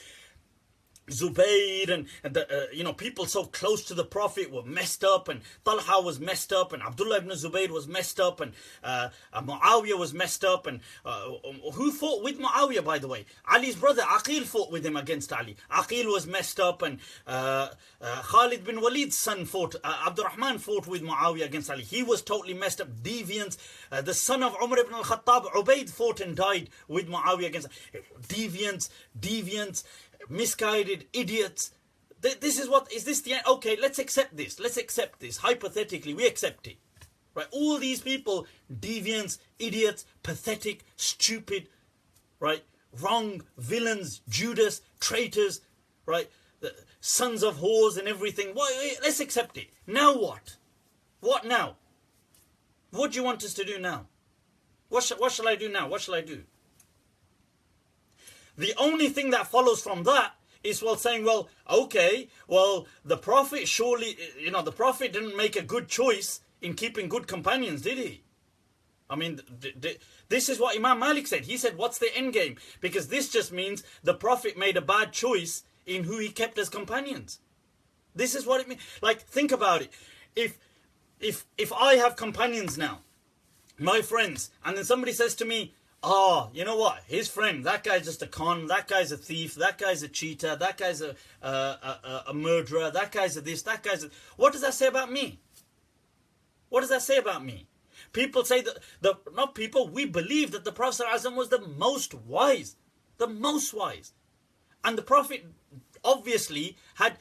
Zubayr and the, people so close to the Prophet were messed up, and Talha was messed up, and Abdullah ibn Zubayr was messed up, and Muawiya was messed up, and who fought with Muawiya, by the way? Ali's brother Aqil fought with him against Ali. Aqil was messed up, and Khalid bin Walid's son fought, Abdurrahman fought with Muawiya against Ali. He was totally messed up. Deviants. The son of Umar ibn al-Khattab, Ubayd, fought and died with Muawiya against deviants, misguided idiots. This is what is this the end? Okay, let's accept this. Let's accept this. Hypothetically, we accept it. Right? All these people, deviants, idiots, pathetic, stupid, right? Wrong, villains, Judas, traitors, right? The sons of whores and everything. Why? Let's accept it. Now what? What now? What do you want us to do now? What shall I do now? What shall I do? The only thing that follows from that is, saying, okay, the Prophet surely, the Prophet didn't make a good choice in keeping good companions, did he? I mean, this is what Imam Malik said. He said, what's the end game? Because this just means the Prophet made a bad choice in who he kept as companions. This is what it means. Like, think about it. If I have companions now, my friends, and then somebody says to me, you know what? His friend, that guy's just a con, that guy's a thief, that guy's a cheater, that guy's a murderer, that guy's a this, that guy's a... What does that say about me? What does that say about me? People say that, not people, we believe that the Prophet ﷺ was the most wise. The most wise. And the Prophet obviously had,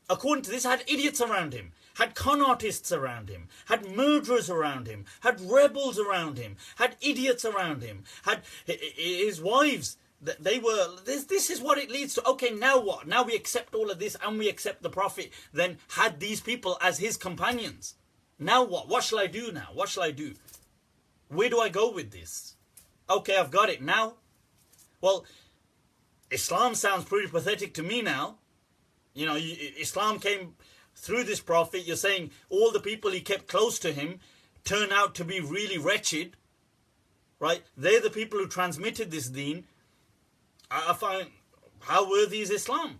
according to this, had idiots around him. Had con artists around him, had murderers around him, had rebels around him, had idiots around him, had his wives. They were, this is what it leads to. Okay, now what? Now we accept all of this and we accept the Prophet then had these people as his companions. Now what? What shall I do now? What shall I do? Where do I go with this? Okay, I've got it. Now? Well, Islam sounds pretty pathetic to me now. Islam came... Through this Prophet, you're saying all the people he kept close to him turn out to be really wretched. Right? They're the people who transmitted this deen. I find, how worthy is Islam?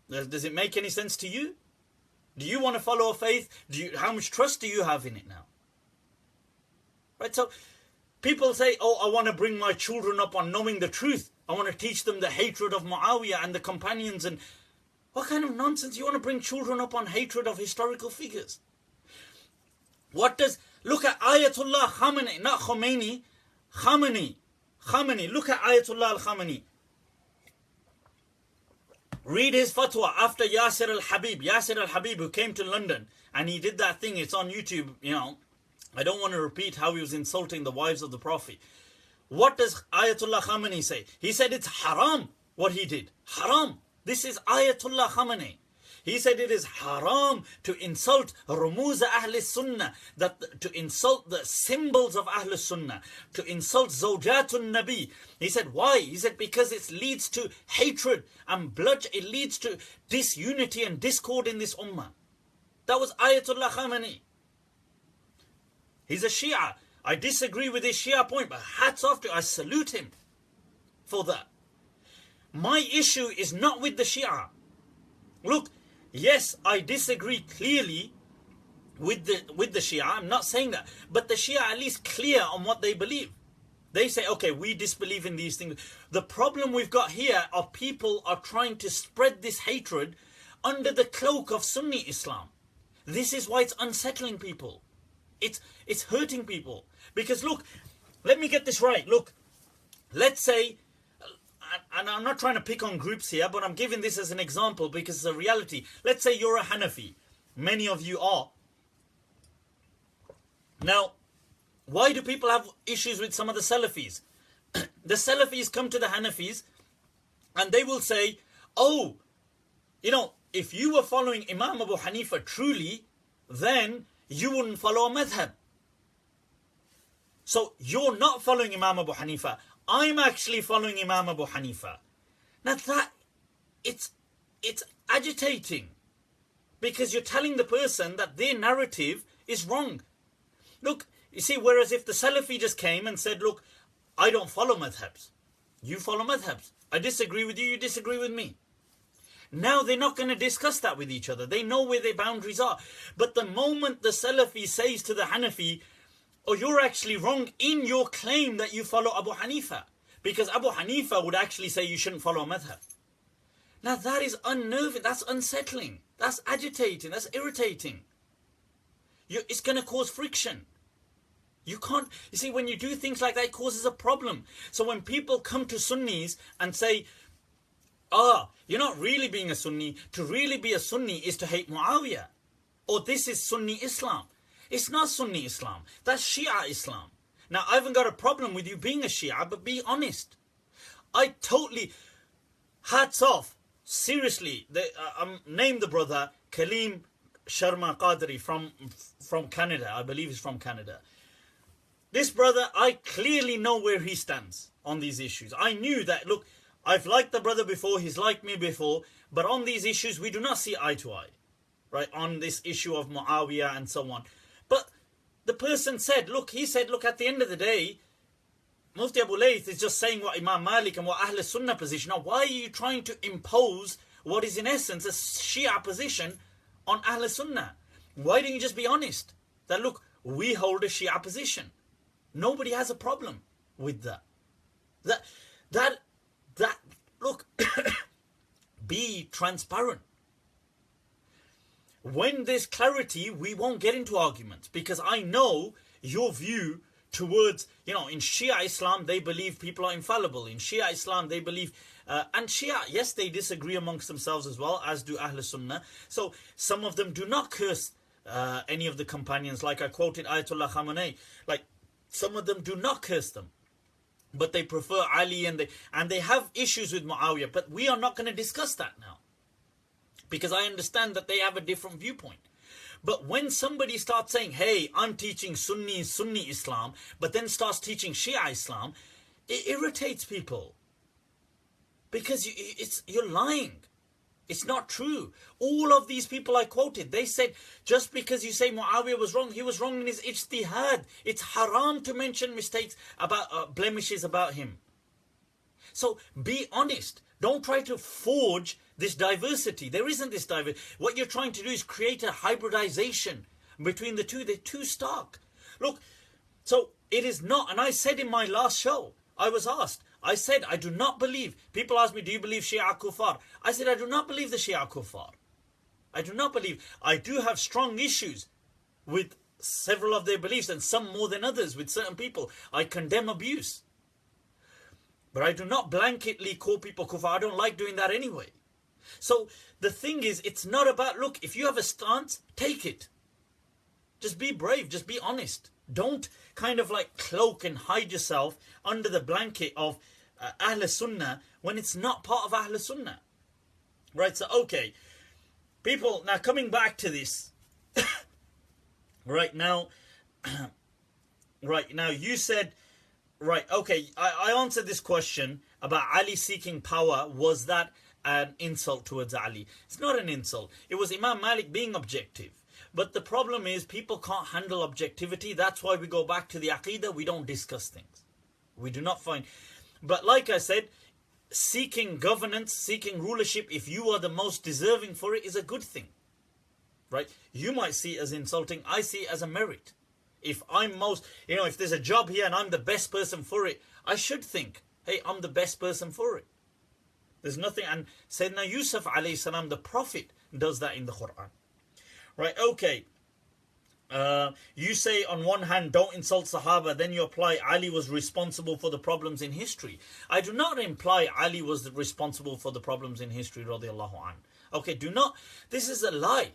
Does it make any sense to you? Do you want to follow a faith? How much trust do you have in it now? Right? So, people say, I want to bring my children up on knowing the truth. I want to teach them the hatred of Muawiya and the companions and... What kind of nonsense? You want to bring children up on hatred of historical figures? Look at Ayatollah Khamenei, not Khomeini, Khamenei. Look at Ayatollah al-Khamenei. Read his fatwa after Yasir al-Habib, who came to London, and he did that thing, it's on YouTube, I don't want to repeat how he was insulting the wives of the Prophet. What does Ayatollah Khamenei say? He said it's haram, what he did. Haram. This is Ayatollah Khamenei. He said it is haram to insult Rumuz Ahlus Sunnah, to insult the symbols of Ahlus Sunnah, to insult Zawjatun Nabi. He said, why? He said, because it leads to hatred and bloodshed. It leads to disunity and discord in this ummah. That was Ayatollah Khamenei. He's a Shia. I disagree with his Shia point, but hats off to, I salute him for that. My issue is not with the Shia. Look, yes, I disagree clearly with the Shia. I'm not saying that. But the Shia are at least clear on what they believe. They say, okay, we disbelieve in these things. The problem we've got here are people are trying to spread this hatred under the cloak of Sunni Islam. This is why it's unsettling people. It's hurting people. Because look, let me get this right. Look, let's say... and I'm not trying to pick on groups here, but I'm giving this as an example because it's a reality. Let's say you're a Hanafi. Many of you are. Now, why do people have issues with some of the Salafis? The Salafis come to the Hanafis and they will say, oh, you know, if you were following Imam Abu Hanifa truly, then you wouldn't follow a madhab. So you're not following Imam Abu Hanifa. I'm actually following Imam Abu Hanifa. Now that, it's agitating. Because you're telling the person that their narrative is wrong. Look, you see, whereas if the Salafi just came and said, look, I don't follow madhabs. You follow madhabs. I disagree with you, you disagree with me. Now they're not going to discuss that with each other. They know where their boundaries are. But the moment the Salafi says to the Hanafi, oh, you're actually wrong in your claim that you follow Abu Hanifa. Because Abu Hanifa would actually say you shouldn't follow a madhab. Now that is unnerving, that's unsettling, that's agitating, that's irritating. It's going to cause friction. You see, when you do things like that, it causes a problem. So when people come to Sunnis and say, you're not really being a Sunni. To really be a Sunni is to hate Muawiya. Or this is Sunni Islam. It's not Sunni Islam. That's Shia Islam. Now, I haven't got a problem with you being a Shia, but be honest. I totally, hats off, seriously, name the brother, Kaleem Sharma Qadri from Canada. I believe he's from Canada. This brother, I clearly know where he stands on these issues. I knew that, look, I've liked the brother before, he's liked me before, but on these issues, we do not see eye to eye, right? On this issue of Muawiya and so on. But the person said, look, at the end of the day, Mufti Abu Layth is just saying what Imam Malik and what Ahlus Sunnah position. Now, why are you trying to impose what is in essence a Shia position on Ahlus Sunnah? Why don't you just be honest? That, look, we hold a Shia position. Nobody has a problem with that. Look, be transparent. When there's clarity, we won't get into arguments, because I know your view towards, in Shia Islam, they believe people are infallible. In Shia Islam, they believe, and Shia, yes, they disagree amongst themselves as well, as do Ahlus Sunnah. So some of them do not curse any of the companions, like I quoted Ayatollah Khamenei. Like, some of them do not curse them, but they prefer Ali, and they have issues with Muawiya. But we are not going to discuss that now, because I understand that they have a different viewpoint. But when somebody starts saying, hey, I'm teaching Sunni Islam, but then starts teaching Shia Islam, it irritates people. Because you're lying. It's not true. All of these people I quoted, they said, just because you say Muawiya was wrong, he was wrong in his ijtihad. It's haram to mention mistakes about blemishes about him. So be honest. Don't try to forge this diversity. There isn't this diversity. What you're trying to do is create a hybridization between the two. They're too stark. Look, so it is not, and I said in my last show, I was asked, I said, I do not believe. People ask me, do you believe Shia Kuffar? I said, I do not believe the Shia Kuffar. I do not believe. I do have strong issues with several of their beliefs, and some more than others with certain people. I condemn abuse. But I do not blanketly call people Kuffar. I don't like doing that anyway. So the thing is, it's not about, look, if you have a stance, take it. Just be brave. Just be honest. Don't kind of like cloak and hide yourself under the blanket of Ahlus Sunnah when it's not part of Ahlus Sunnah. Right, so okay. People, now coming back to this. Right now, you said, right, okay, I answered this question about Ali seeking power. Was that an insult towards Ali? It's not an insult. It was Imam Malik being objective. But the problem is people can't handle objectivity. That's why we go back to the Aqeedah. We don't discuss things. We do not find. But like I said, seeking governance, seeking rulership, if you are the most deserving for it, is a good thing. Right? You might see it as insulting. I see it as a merit. If I'm most, if there's a job here and I'm the best person for it, I should think, hey, I'm the best person for it. There's nothing. And Sayyidina Yusuf alayhi salam, the Prophet, does that in the Quran. Right, okay. You say on one hand, don't insult Sahaba, then you apply Ali was responsible for the problems in history. I do not imply Ali was responsible for the problems in history, radiallahu anh. Okay, do not, this is a lie.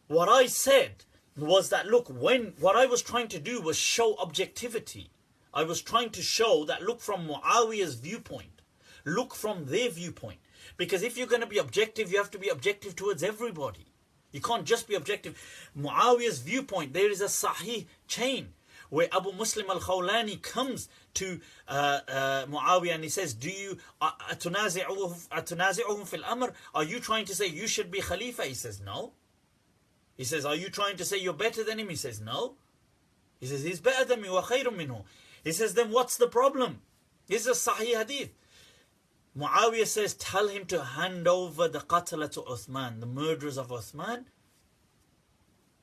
What I said was that, look, what I was trying to do was show objectivity. I was trying to show that, look from Muawiya's viewpoint. Look from their viewpoint. Because if you're going to be objective, you have to be objective towards everybody. You can't just be objective. Muawiya's viewpoint, there is a Sahih chain where Abu Muslim al-Khawlani comes to Muawiyah and he says, do you, أَتُنَازِعُهُمْ فِي الْأَمْرِ, are you trying to say you should be Khalifa? He says, no. He says, are you trying to say you're better than him? He says, no. He says, he's better than me, وَخَيْرٌ مِنْهُ. He says, then what's the problem? This is a Sahih hadith. Muawiya says, tell him to hand over the qatla to Uthman, the murderers of Uthman.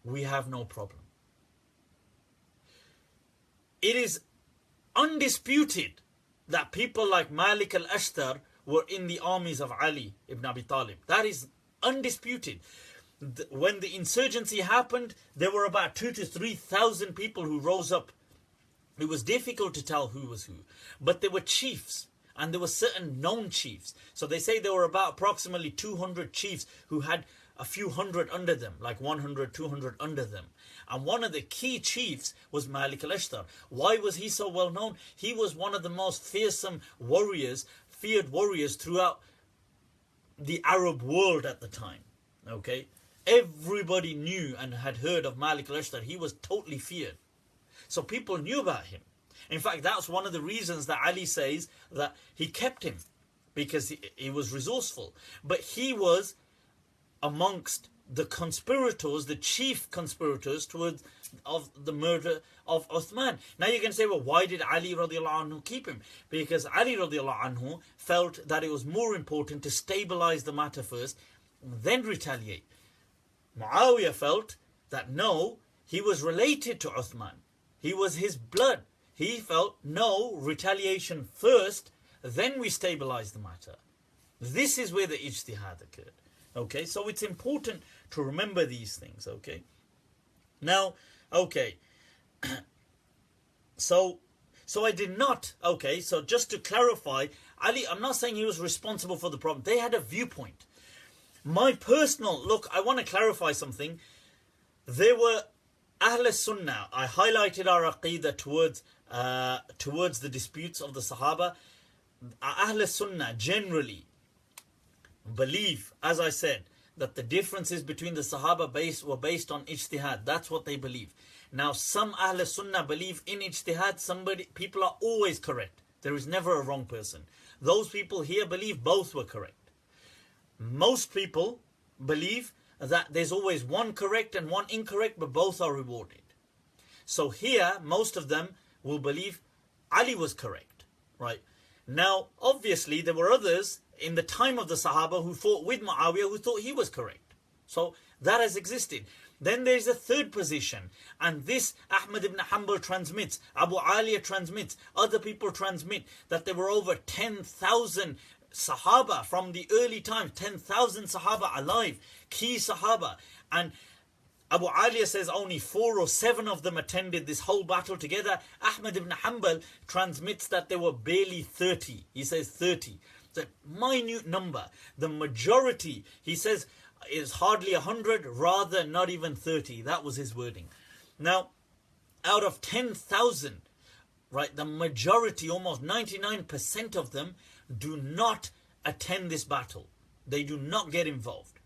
We have no problem. It is undisputed that people like Malik al-Ashtar were in the armies of Ali ibn Abi Talib. That is undisputed. When the insurgency happened, there were about 2,000 to 3,000 people who rose up. It was difficult to tell who was who. But there were chiefs. And there were certain known chiefs. So they say there were about approximately 200 chiefs who had a few hundred under them, like 100, 200 under them. And one of the key chiefs was Malik al-Ashtar. Why was he so well known? He was one of the most fearsome warriors, feared warriors throughout the Arab world at the time. Okay? Everybody knew and had heard of Malik al-Ashtar. He was totally feared. So people knew about him. In fact, that's one of the reasons that Ali says that he kept him, because he was resourceful. But he was amongst the conspirators, the chief conspirators towards of the murder of Uthman. Now you can say, well, why did Ali radiallahu anhu keep him? Because Ali radiallahu anhu felt that it was more important to stabilize the matter first, then retaliate. Muawiya felt that no, he was related to Uthman. He was his blood. He felt, no, retaliation first, then we stabilize the matter. This is where the ijtihad occurred. Okay, so it's important to remember these things, okay? Now, okay, so I did not, okay, so just to clarify, Ali, I'm not saying he was responsible for the problem. They had a viewpoint. My personal, look, I want to clarify something. There were Ahlus Sunnah. I highlighted our Aqeedah towards the disputes of the Sahaba. Ahlus Sunnah generally believe, as I said, that the differences between the Sahaba were based on Ijtihad. That's what they believe. Now, some Ahlus Sunnah believe in Ijtihad. People are always correct. There is never a wrong person. Those people here believe both were correct. Most people believe that there's always one correct and one incorrect, but both are rewarded. So here, most of them will believe Ali was correct, right? Now, obviously, there were others in the time of the Sahaba who fought with Muawiya who thought he was correct. So that has existed. Then there is a third position, and this Ahmad Ibn Hambal transmits, Abu Aliya transmits, other people transmit that there were over 10,000 Sahaba from the early times, 10,000 Sahaba alive, key Sahaba. And Abu Aliya says only 4 or 7 of them attended this whole battle together. Ahmad ibn Hanbal transmits that there were barely 30. He says 30. It's a minute number. The majority, he says, is hardly 100, rather not even 30. That was his wording. Now, out of 10,000, right, the majority, almost 99% of them, do not attend this battle. They do not get involved.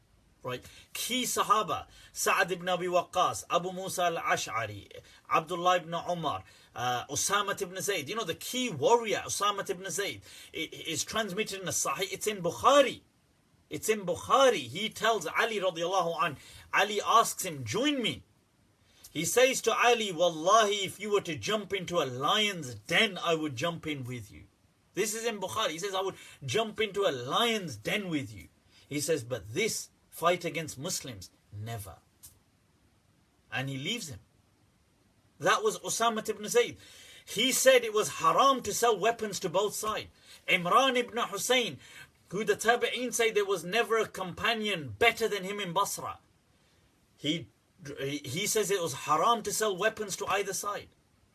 Right? Key Sahaba, Sa'ad ibn Abi Waqqas, Abu Musa al-Ash'ari, Abdullah ibn Umar, Usama ibn Zayd. You know, the key warrior, Usama ibn Zayd, is transmitted in the Sahih. It's in Bukhari. It's in Bukhari. He tells Ali radiallahu anh, Ali asks him, join me. He says to Ali, Wallahi, if you were to jump into a lion's den, I would jump in with you. This is in Bukhari. He says, I would jump into a lion's den with you. He says, but this fight against Muslims, never. And he leaves him. That was Usama ibn Zayd. He said it was haram to sell weapons to both sides. Imran ibn Hussein, who the Tabi'een say there was never a companion better than him in Basra. He He says it was haram to sell weapons to either side.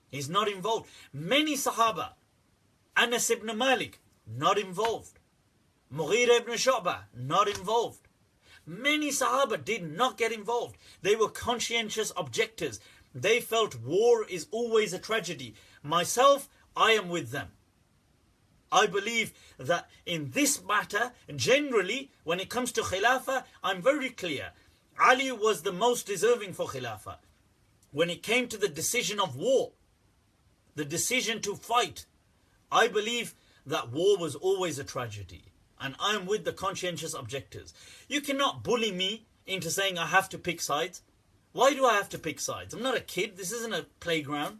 He's not involved. Many Sahaba, Anas ibn Malik, not involved. Mughira ibn Shu'bah, not involved. Many Sahaba did not get involved. They were conscientious objectors. They felt war is always a tragedy. Myself, I am with them. I believe that in this matter, generally, when it comes to Khilafa, I'm very clear. Ali was the most deserving for Khilafa. When it came to the decision of war, the decision to fight, I believe that war was always a tragedy. And I'm with the conscientious objectors. You cannot bully me into saying I have to pick sides. Why do I have to pick sides? I'm not a kid. This isn't a playground.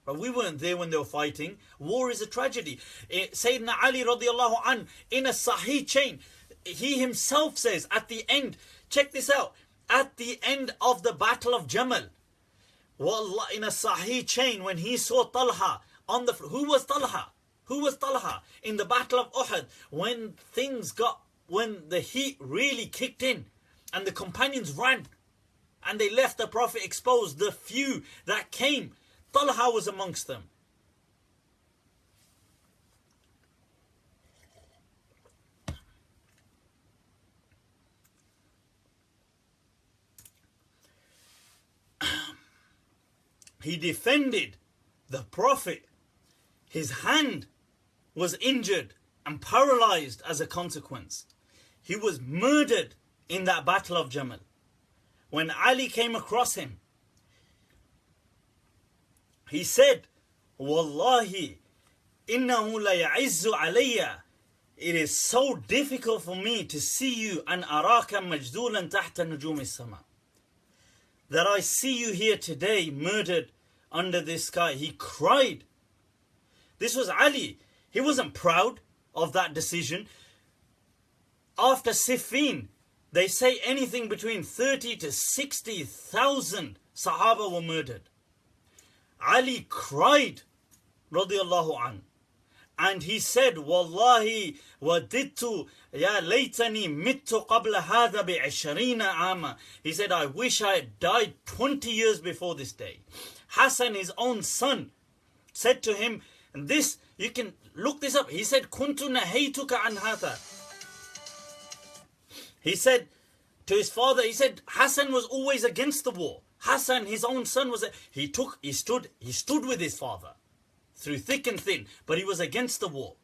But we weren't there when they were fighting. War is a tragedy. Sayyidina Ali radiallahu an, in a Sahih chain, he himself says at the end, check this out, at the end of the Battle of Jamal, wallah, in a Sahih chain, when he saw Talha on the, who was Talha? Who was Talha? In the Battle of Uhud, when the heat really kicked in and the companions ran and they left the Prophet exposed, the few that came, Talha was amongst them. He defended the Prophet. His hand was injured and paralyzed as a consequence. He was murdered in that Battle of Jamal. When Ali came across him, he said, Wallahi, innahu la ya'izzu alayya. It is so difficult for me to see you, an araka majdulan tahta nujum as-sama. That I see you here today, murdered under this sky. He cried. This was Ali. He wasn't proud of that decision. After Siffin, they say anything between 30 to 60,000 Sahaba were murdered. Ali cried, radiyallahu an, and he said, Wallahi wadidtu ya laytani mittu qabla hadha bi 20 ama. He said, I wish I had died 20 years before this day. Hasan, his own son, said to him, and this, you can look this up. He said, Kuntu nahaytuka an hadha. He said to his father, he said, Hasan was always against the war. Hasan, his own son, he stood with his father through thick and thin, but he was against the war.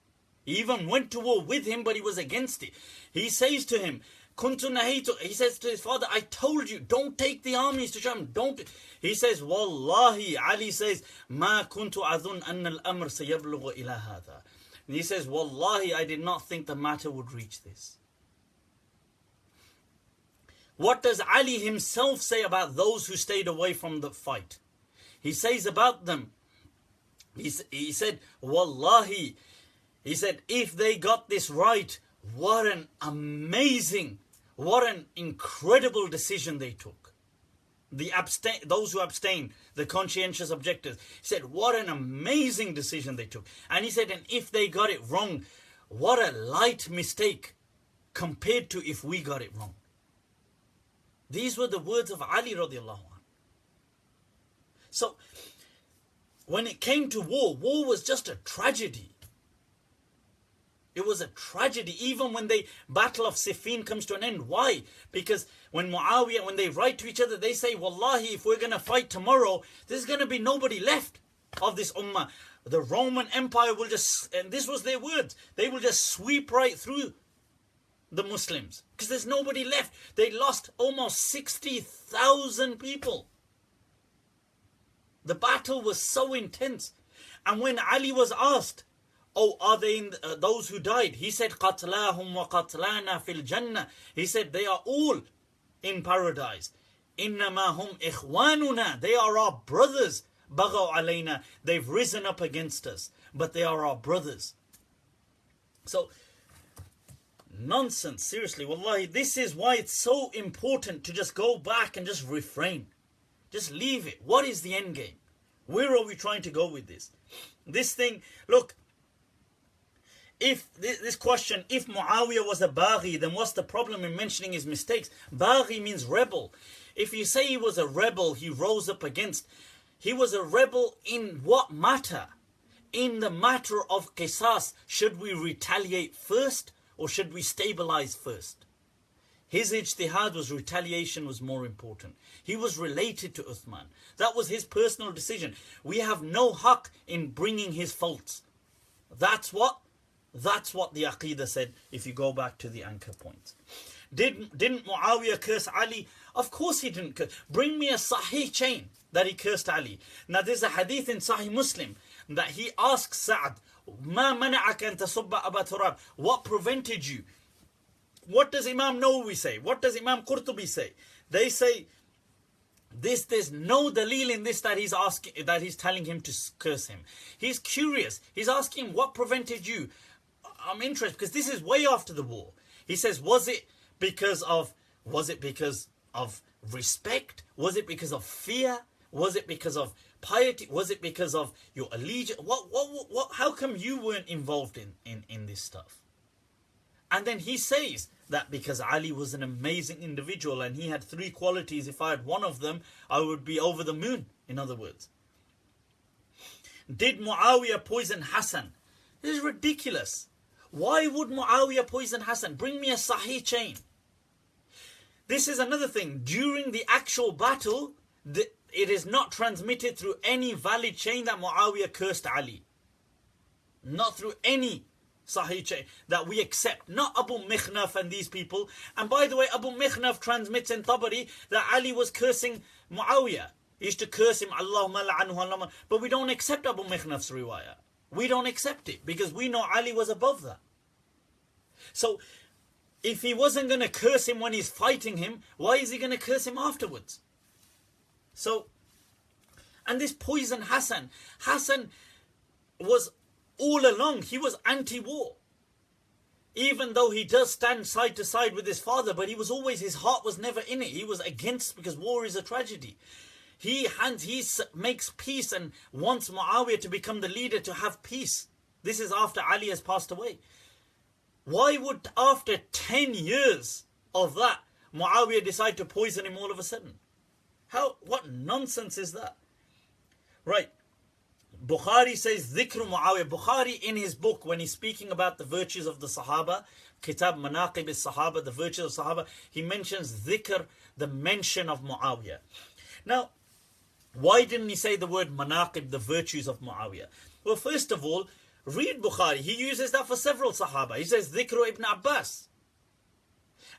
He even went to war with him, but he was against it. He says to him, Kuntu nahaytu, he says to his father, I told you, don't take the armies to Sham, don't. He says, Wallahi, Ali says, Ma kuntu adhun anna al-amr sayablughu ila hadha. And he says, Wallahi, I did not think the matter would reach this. What does Ali himself say about those who stayed away from the fight? He says about them, he said, Wallahi, he said, if they got this right, what an amazing, what an incredible decision they took. Those who abstained, the conscientious objectors, he said, what an amazing decision they took. And he said, and if they got it wrong, what a light mistake compared to if we got it wrong. These were the words of Ali radiallahu anh. So, when it came to war, war was just a tragedy. It was a tragedy, even when the Battle of Siffin comes to an end. Why? Because when Muawiya, when they write to each other, they say, Wallahi, if we're going to fight tomorrow, there's going to be nobody left of this ummah. The Roman Empire will just, and this was their words, they will just sweep right through the Muslims, because there's nobody left. They lost almost 60,000 people. The battle was so intense. And when Ali was asked, oh, are they in those who died? He said, qatlahum wa qatlana fil jannah. He said, they are all in paradise. Innama hum ikhwanuna. They are our brothers. Baghaw alayna. They've risen up against us, but they are our brothers. So, nonsense, seriously, wallahi, this is why it's so important to just go back and just refrain. Just leave it. What is the end game? Where are we trying to go with this? This thing, look, if this question, if Muawiya was a Baghi, then what's the problem in mentioning his mistakes? Baghi means rebel. If you say he was a rebel, he rose up against, he was a rebel in what matter? In the matter of qisas, should we retaliate first or should we stabilize first? His ijtihad was retaliation was more important. He was related to Uthman. That was his personal decision. We have no haqq in bringing his faults. That's what the Aqeedah said, if you go back to the anchor point. Didn't Muawiya curse Ali? Of course he didn't curse. Bring me a Sahih chain that he cursed Ali. Now there's a hadith in Sahih Muslim that he asks Sa'd, Ma mana'aka an tasubba Aba Turab? What prevented you? What does Imam Nawawi say? What does Imam Qurtubi say? They say, there's no dalil in this that he's telling him to curse him. He's curious. He's asking, what prevented you? I'm interested because this is way after the war. He says, was it because of respect? Was it because of fear? Was it because of piety? Was it because of your allegiance? What how come you weren't involved in this stuff? And then he says that because Ali was an amazing individual and he had 3 qualities. If I had one of them, I would be over the moon, in other words. Did Muawiya poison Hasan? This is ridiculous. Why would Muawiya poison Hasan? Bring me a Sahih chain. This is another thing. During the actual battle, it is not transmitted through any valid chain that Muawiya cursed Ali. Not through any Sahih chain that we accept. Not Abu Mikhnaf and these people. And by the way, Abu Mikhnaf transmits in Tabari that Ali was cursing Muawiya. He used to curse him, Allahumma la'anhu, Allahumma. But we don't accept Abu Mikhnaf's riwayah. We don't accept it because we know Ali was above that. So if he wasn't going to curse him when he's fighting him, why is he going to curse him afterwards? So, and this poison Hasan was all along, he was anti-war. Even though he does stand side to side with his father, but he was always, his heart was never in it. He was against, because war is a tragedy. He makes peace and wants Muawiya to become the leader, to have peace. This is after Ali has passed away. Why would, after 10 years of that, Muawiya decide to poison him all of a sudden? What nonsense is that? Right. Bukhari says, Dhikr Muawiya. Bukhari in his book, when he's speaking about the virtues of the Sahaba, Kitab Manaqib Sahaba, the virtues of Sahaba, he mentions Dhikr, the mention of Muawiya. Now, why didn't he say the word Manaqib, the virtues of Muawiya? Well, first of all, read Bukhari. He uses that for several Sahaba. He says Dhikr Ibn Abbas.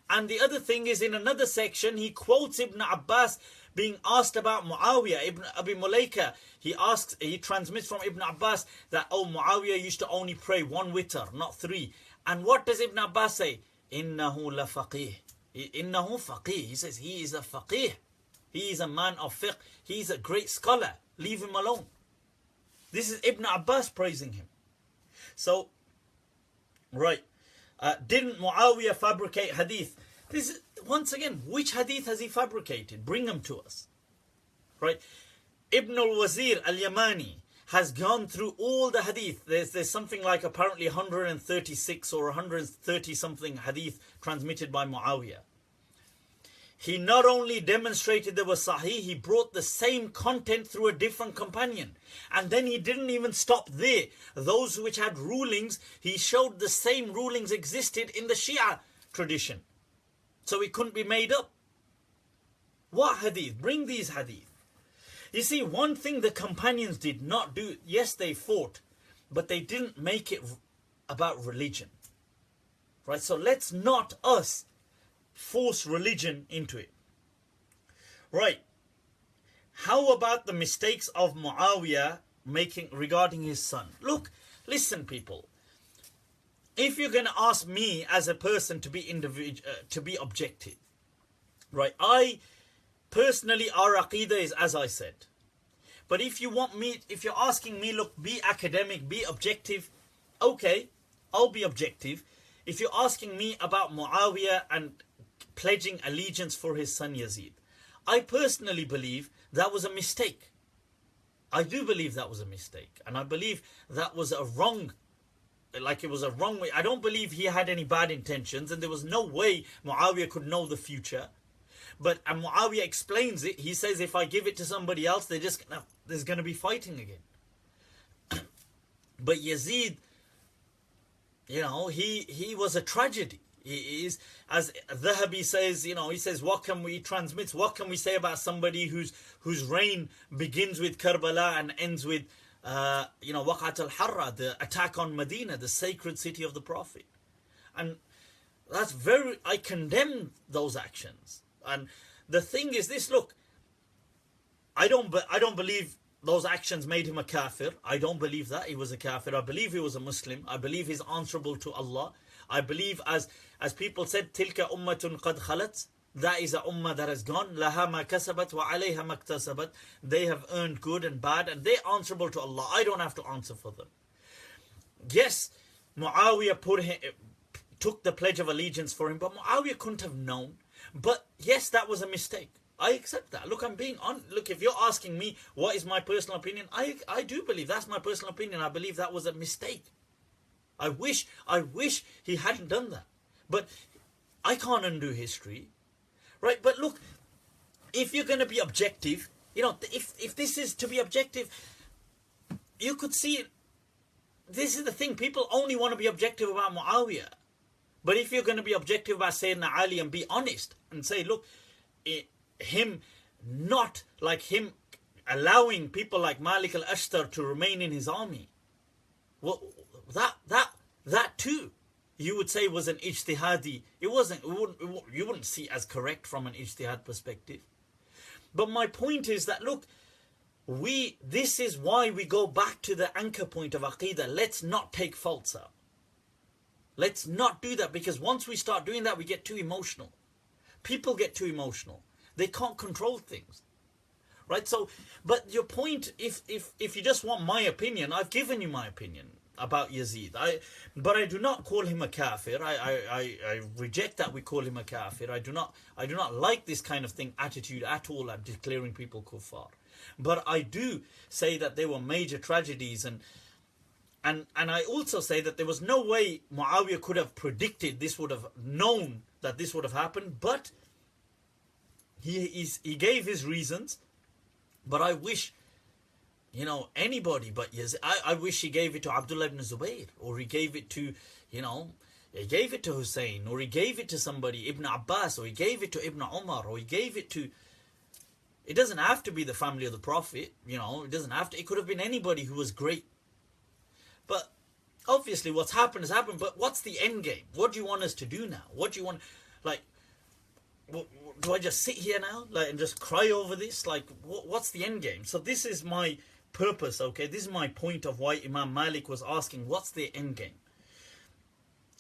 And the other thing is, in another section, he quotes Ibn Abbas being asked about Muawiya. Ibn Abi Mulaika, he transmits from Ibn Abbas that, oh, Muawiya used to only pray 1 witr, not 3. And what does Ibn Abbas say? Innahu la faqih. Innahu faqih. He says he is a faqih. He is a man of fiqh. He is a great scholar. Leave him alone. This is Ibn Abbas praising him. So, right. Didn't Muawiya fabricate hadith? This is, once again, which hadith has he fabricated? Bring them to us. Right. Ibn al-Wazir al-Yamani has gone through all the hadith. There's something like apparently 136 or 130 something hadith transmitted by Muawiya. He not only demonstrated they were sahih, he brought the same content through a different companion. And then he didn't even stop there. Those which had rulings, he showed the same rulings existed in the Shia tradition. So it couldn't be made up. What hadith? Bring these hadith. You see, one thing the companions did not do, yes, they fought, but they didn't make it about religion. Right? So let's not us force religion into it. Right. How about the mistakes of Muawiya making regarding his son? Look, listen, people. If you're going to ask me as a person to be objective, right? I personally, our Aqeedah is as I said. But if you're asking me, look, be academic, be objective, okay, I'll be objective. If you're asking me about Muawiya and pledging allegiance for his son Yazid, I personally believe that was a mistake. I do believe that was a mistake. And I believe that was a wrong, like it was a wrong way. I don't believe he had any bad intentions, and there was no way Muawiya could know the future. But Muawiya explains it. He says, if I give it to somebody else, there's going to be fighting again. But Yazid, he was a tragedy. He is, as Dhahabi says, he says, what can we say about somebody whose reign begins with Karbala and ends with, Waqat al-Harra, the attack on Medina, the sacred city of the Prophet. And I condemn those actions. And the thing is this, look, I don't believe those actions made him a kafir. I don't believe that he was a kafir. I believe he was a Muslim. I believe he's answerable to Allah. I believe, as people said, tilka ummatun qad khalat, that is a ummah that has gone, laha ma kasabat wa alayha ma iktasabat. They have earned good and bad, and they're answerable to Allah. I don't have to answer for them. Yes, Muawiya took the Pledge of Allegiance for him, but Muawiya couldn't have known. But yes, that was a mistake. I accept that. Look, I'm being on. Look, if you're asking me what is my personal opinion, I do believe that's my personal opinion. I believe that was a mistake. I wish he hadn't done that. But I can't undo history. Right? But look, if you're going to be objective, if this is to be objective, you could see it. This is the thing. People only want to be objective about Muawiya. But if you're going to be objective about Sayyidina Ali and be honest and say, look, him allowing people like Malik al-Ashtar to remain in his army, well, that too, you would say was an ijtihadi. You wouldn't see as correct from an ijtihad perspective. But my point is that, look, this is why we go back to the anchor point of Aqeedah. Let's not take faults out. Let's not do that, because once we start doing that, we get too emotional. People get too emotional. They can't control things. Right? So, but your point, if you just want my opinion, I've given you my opinion about Yazid. But I do not call him a kafir. I reject that we call him a kafir. I do not like this kind of attitude at all at declaring people kuffar. But I do say that there were major tragedies, and I also say that there was no way Muawiya could have predicted this, would have known that this would have happened, but he gave his reasons. But I wish, anybody but Yazid, I wish he gave it to Abdullah ibn Zubayr, or he gave it to, he gave it to Hussein, or he gave it to somebody, Ibn Abbas, or he gave it to Ibn Umar, or he gave it to, it doesn't have to be the family of the Prophet, it doesn't have to, it could have been anybody who was great. But obviously what's happened has happened, but what's the end game? What do you want us to do now? What do you want, do I just sit here now and just cry over this? What's the end game? So this is my purpose, okay? This is my point of why Imam Malik was asking, what's the end game?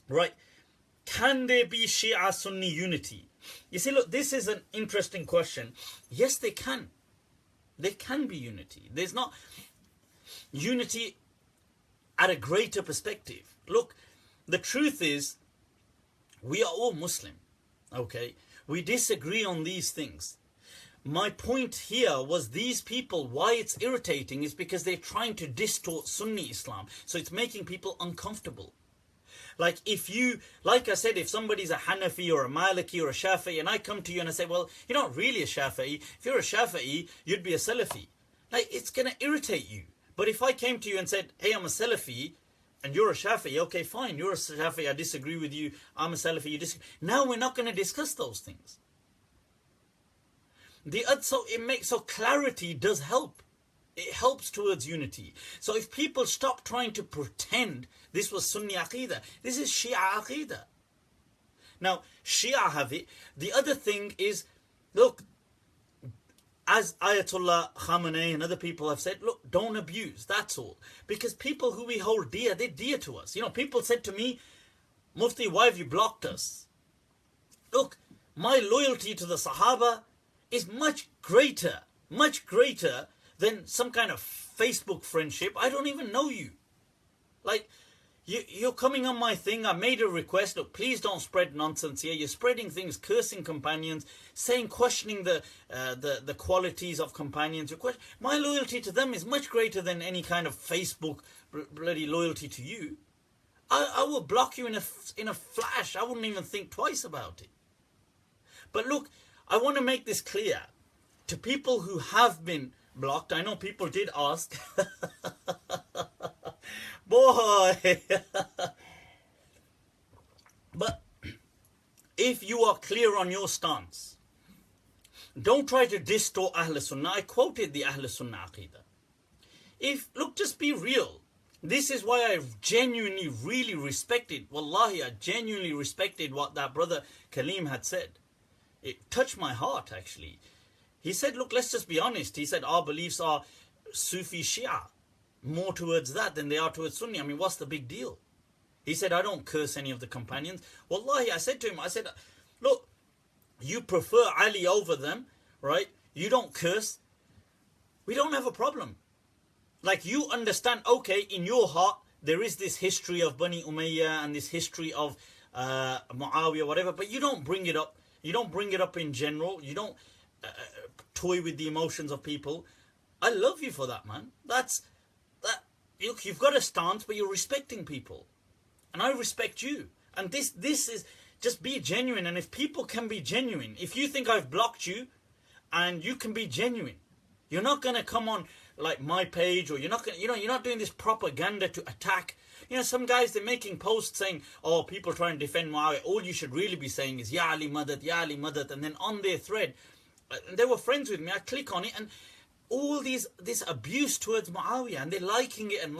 Right? Can there be Shia-Sunni unity? You see, look, this is an interesting question. Yes, they can. There can be unity. There's not unity at a greater perspective. Look, the truth is, we are all Muslim, okay? We disagree on these things. My point here was these people, why it's irritating is because they're trying to distort Sunni Islam. So it's making people uncomfortable. Like I said, if somebody's a Hanafi or a Maliki or a Shafi'i, and I come to you and I say, well, you're not really a Shafi'i. If you're a Shafi'i, you'd be a Salafi. It's going to irritate you. But if I came to you and said, hey, I'm a Salafi, and you're a Shafi'i, okay, fine, you're a Shafi'i, I disagree with you, I'm a Salafi, you disagree. Now we're not going to discuss those things. So clarity does help. It helps towards unity. So if people stop trying to pretend this was Sunni Aqeedah, this is Shia Aqeedah. Now, Shia have it. The other thing is, look, as Ayatollah Khamenei and other people have said, look, don't abuse, that's all. Because people who we hold dear, they're dear to us. People said to me, Mufti, why have you blocked us? Look, my loyalty to the Sahaba is much greater than some kind of Facebook friendship. I don't even know you. You're coming on my thing. I made a request. Look, please don't spread nonsense here. You're spreading things, cursing companions, questioning the qualities of companions. My loyalty to them is much greater than any kind of Facebook bloody loyalty to you. I will block you in a flash. I wouldn't even think twice about it. But look, I want to make this clear to people who have been blocked. I know people did ask. Boy. But if you are clear on your stance, don't try to distort Ahlus Sunnah. I quoted the Ahlus Sunnah Aqeedah. Look, just be real. This is why I genuinely, really respected, wallahi, I genuinely respected what that brother Kaleem had said. It touched my heart, actually. He said, look, let's just be honest. He said, our beliefs are Sufi Shia, more towards that than they are towards Sunni. I mean, what's the big deal? He said, I don't curse any of the companions. Wallahi, I said to him, I said, look, you prefer Ali over them, right? You don't curse. We don't have a problem. Like, you understand, okay, in your heart, there is this history of Bani Umayyah and this history of Muawiya, whatever, but you don't bring it up. You don't bring it up in general. You don't toy with the emotions of people. I love you for that, man. That. Look, you've got a stance, but you're respecting people. And I respect you. And this is, just be genuine. And if people can be genuine, if you think I've blocked you, and you can be genuine, you're not going to come on like my page, or you're not going, you're not doing this propaganda to attack. Some guys, they're making posts saying, oh, people try and defend Muawiya. All you should really be saying is, Ya Ali Madad, Ya Ali Madad. And then on their thread, they were friends with me. I click on it, and all this abuse towards Muawiya, and they're liking it, and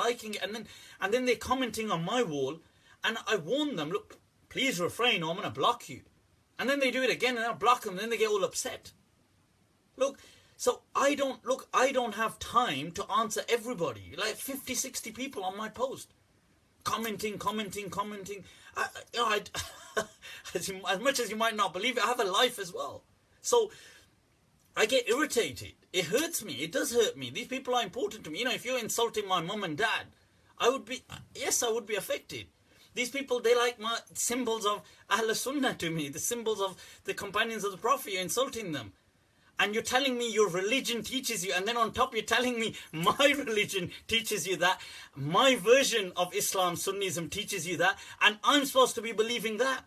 then they're commenting on my wall. And I warn them, look, please refrain, or I'm going to block you. And then they do it again, and I block them, and then they get all upset. Look, so I don't have time to answer everybody. Like 50, 60 people on my post. Commenting. As much as you might not believe it, I have a life as well. So I get irritated. It hurts me. It does hurt me. These people are important to me. If you're insulting my mum and dad, I would be affected. These people, they like my symbols of Ahlus Sunnah to me, the symbols of the companions of the Prophet. You're insulting them. And you're telling me your religion teaches you, and then on top you're telling me my religion teaches you that, my version of Islam, Sunnism, teaches you that, and I'm supposed to be believing that.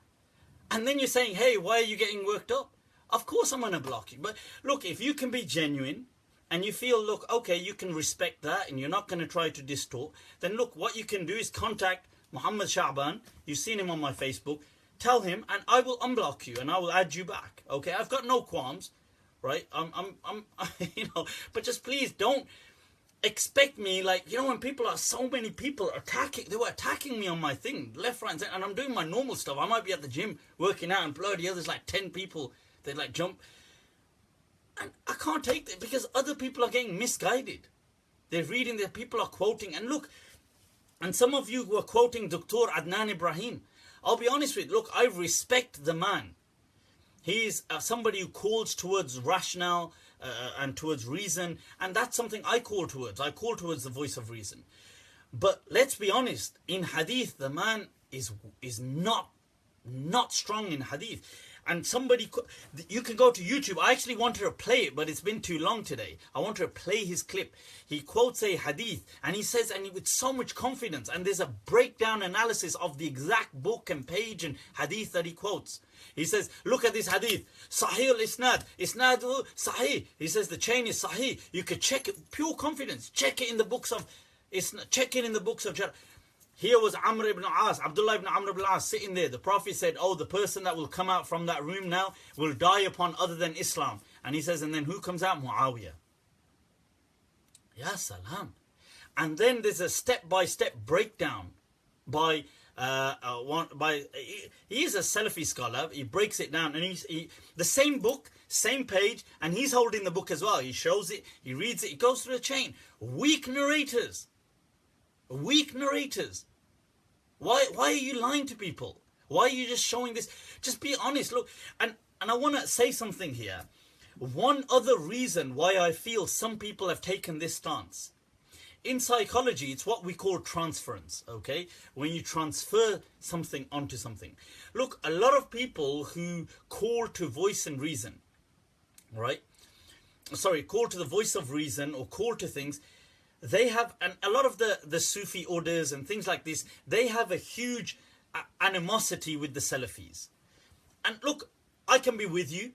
And then you're saying, hey, why are you getting worked up? Of course I'm going to block you. But look, if you can be genuine, and you feel, look, okay, you can respect that, and you're not going to try to distort, then look, what you can do is contact Muhammad Shaban. You've seen him on my Facebook. Tell him, and I will unblock you, and I will add you back. Okay, I've got no qualms. Right, but just please don't expect me, like, when people are, so many people attacking, they were attacking me on my thing, left, right, and center, and I'm doing my normal stuff. I might be at the gym working out, and bloody others, like 10 people, they like jump, and I can't take that because other people are getting misguided. They're reading, their people are quoting, and look, and some of you were quoting Dr. Adnan Ibrahim. I'll be honest with you, look, I respect the man. He's somebody who calls towards rationale and towards reason. And that's something I call towards. I call towards the voice of reason. But let's be honest. In hadith, the man is not strong in hadith. And you can go to YouTube. I actually wanted to play it, but it's been too long today. I want to play his clip. He quotes a hadith, and he says, and with so much confidence, and there's a breakdown analysis of the exact book and page and hadith that he quotes. He says, look at this hadith. Sahih al-Isnad. Isnadu Sahih. He says the chain is Sahih. You could check it. Pure confidence. Check it in the books of Jarh. Here was Amr ibn As, Abdullah ibn Amr ibn As sitting there. The Prophet said, oh, the person that will come out from that room now will die upon other than Islam. And he says, and then who comes out? Muawiya. Ya salam. And then there's a step-by-step breakdown by he's a Salafi scholar. He breaks it down, and he the same book, same page, and he's holding the book as well. He shows it, he reads it, he goes through a chain. Weak narrators. Why are you lying to people? Why are you just showing this? Just be honest. Look, and I want to say something here. One other reason why I feel some people have taken this stance. In psychology, it's what we call transference, okay? When you transfer something onto something. Look, a lot of people who call to voice and reason, right? Call to the voice of reason, or call to things, they have, and a lot of the Sufi orders and things like this, they have a huge animosity with the Salafis. And look, I can be with you.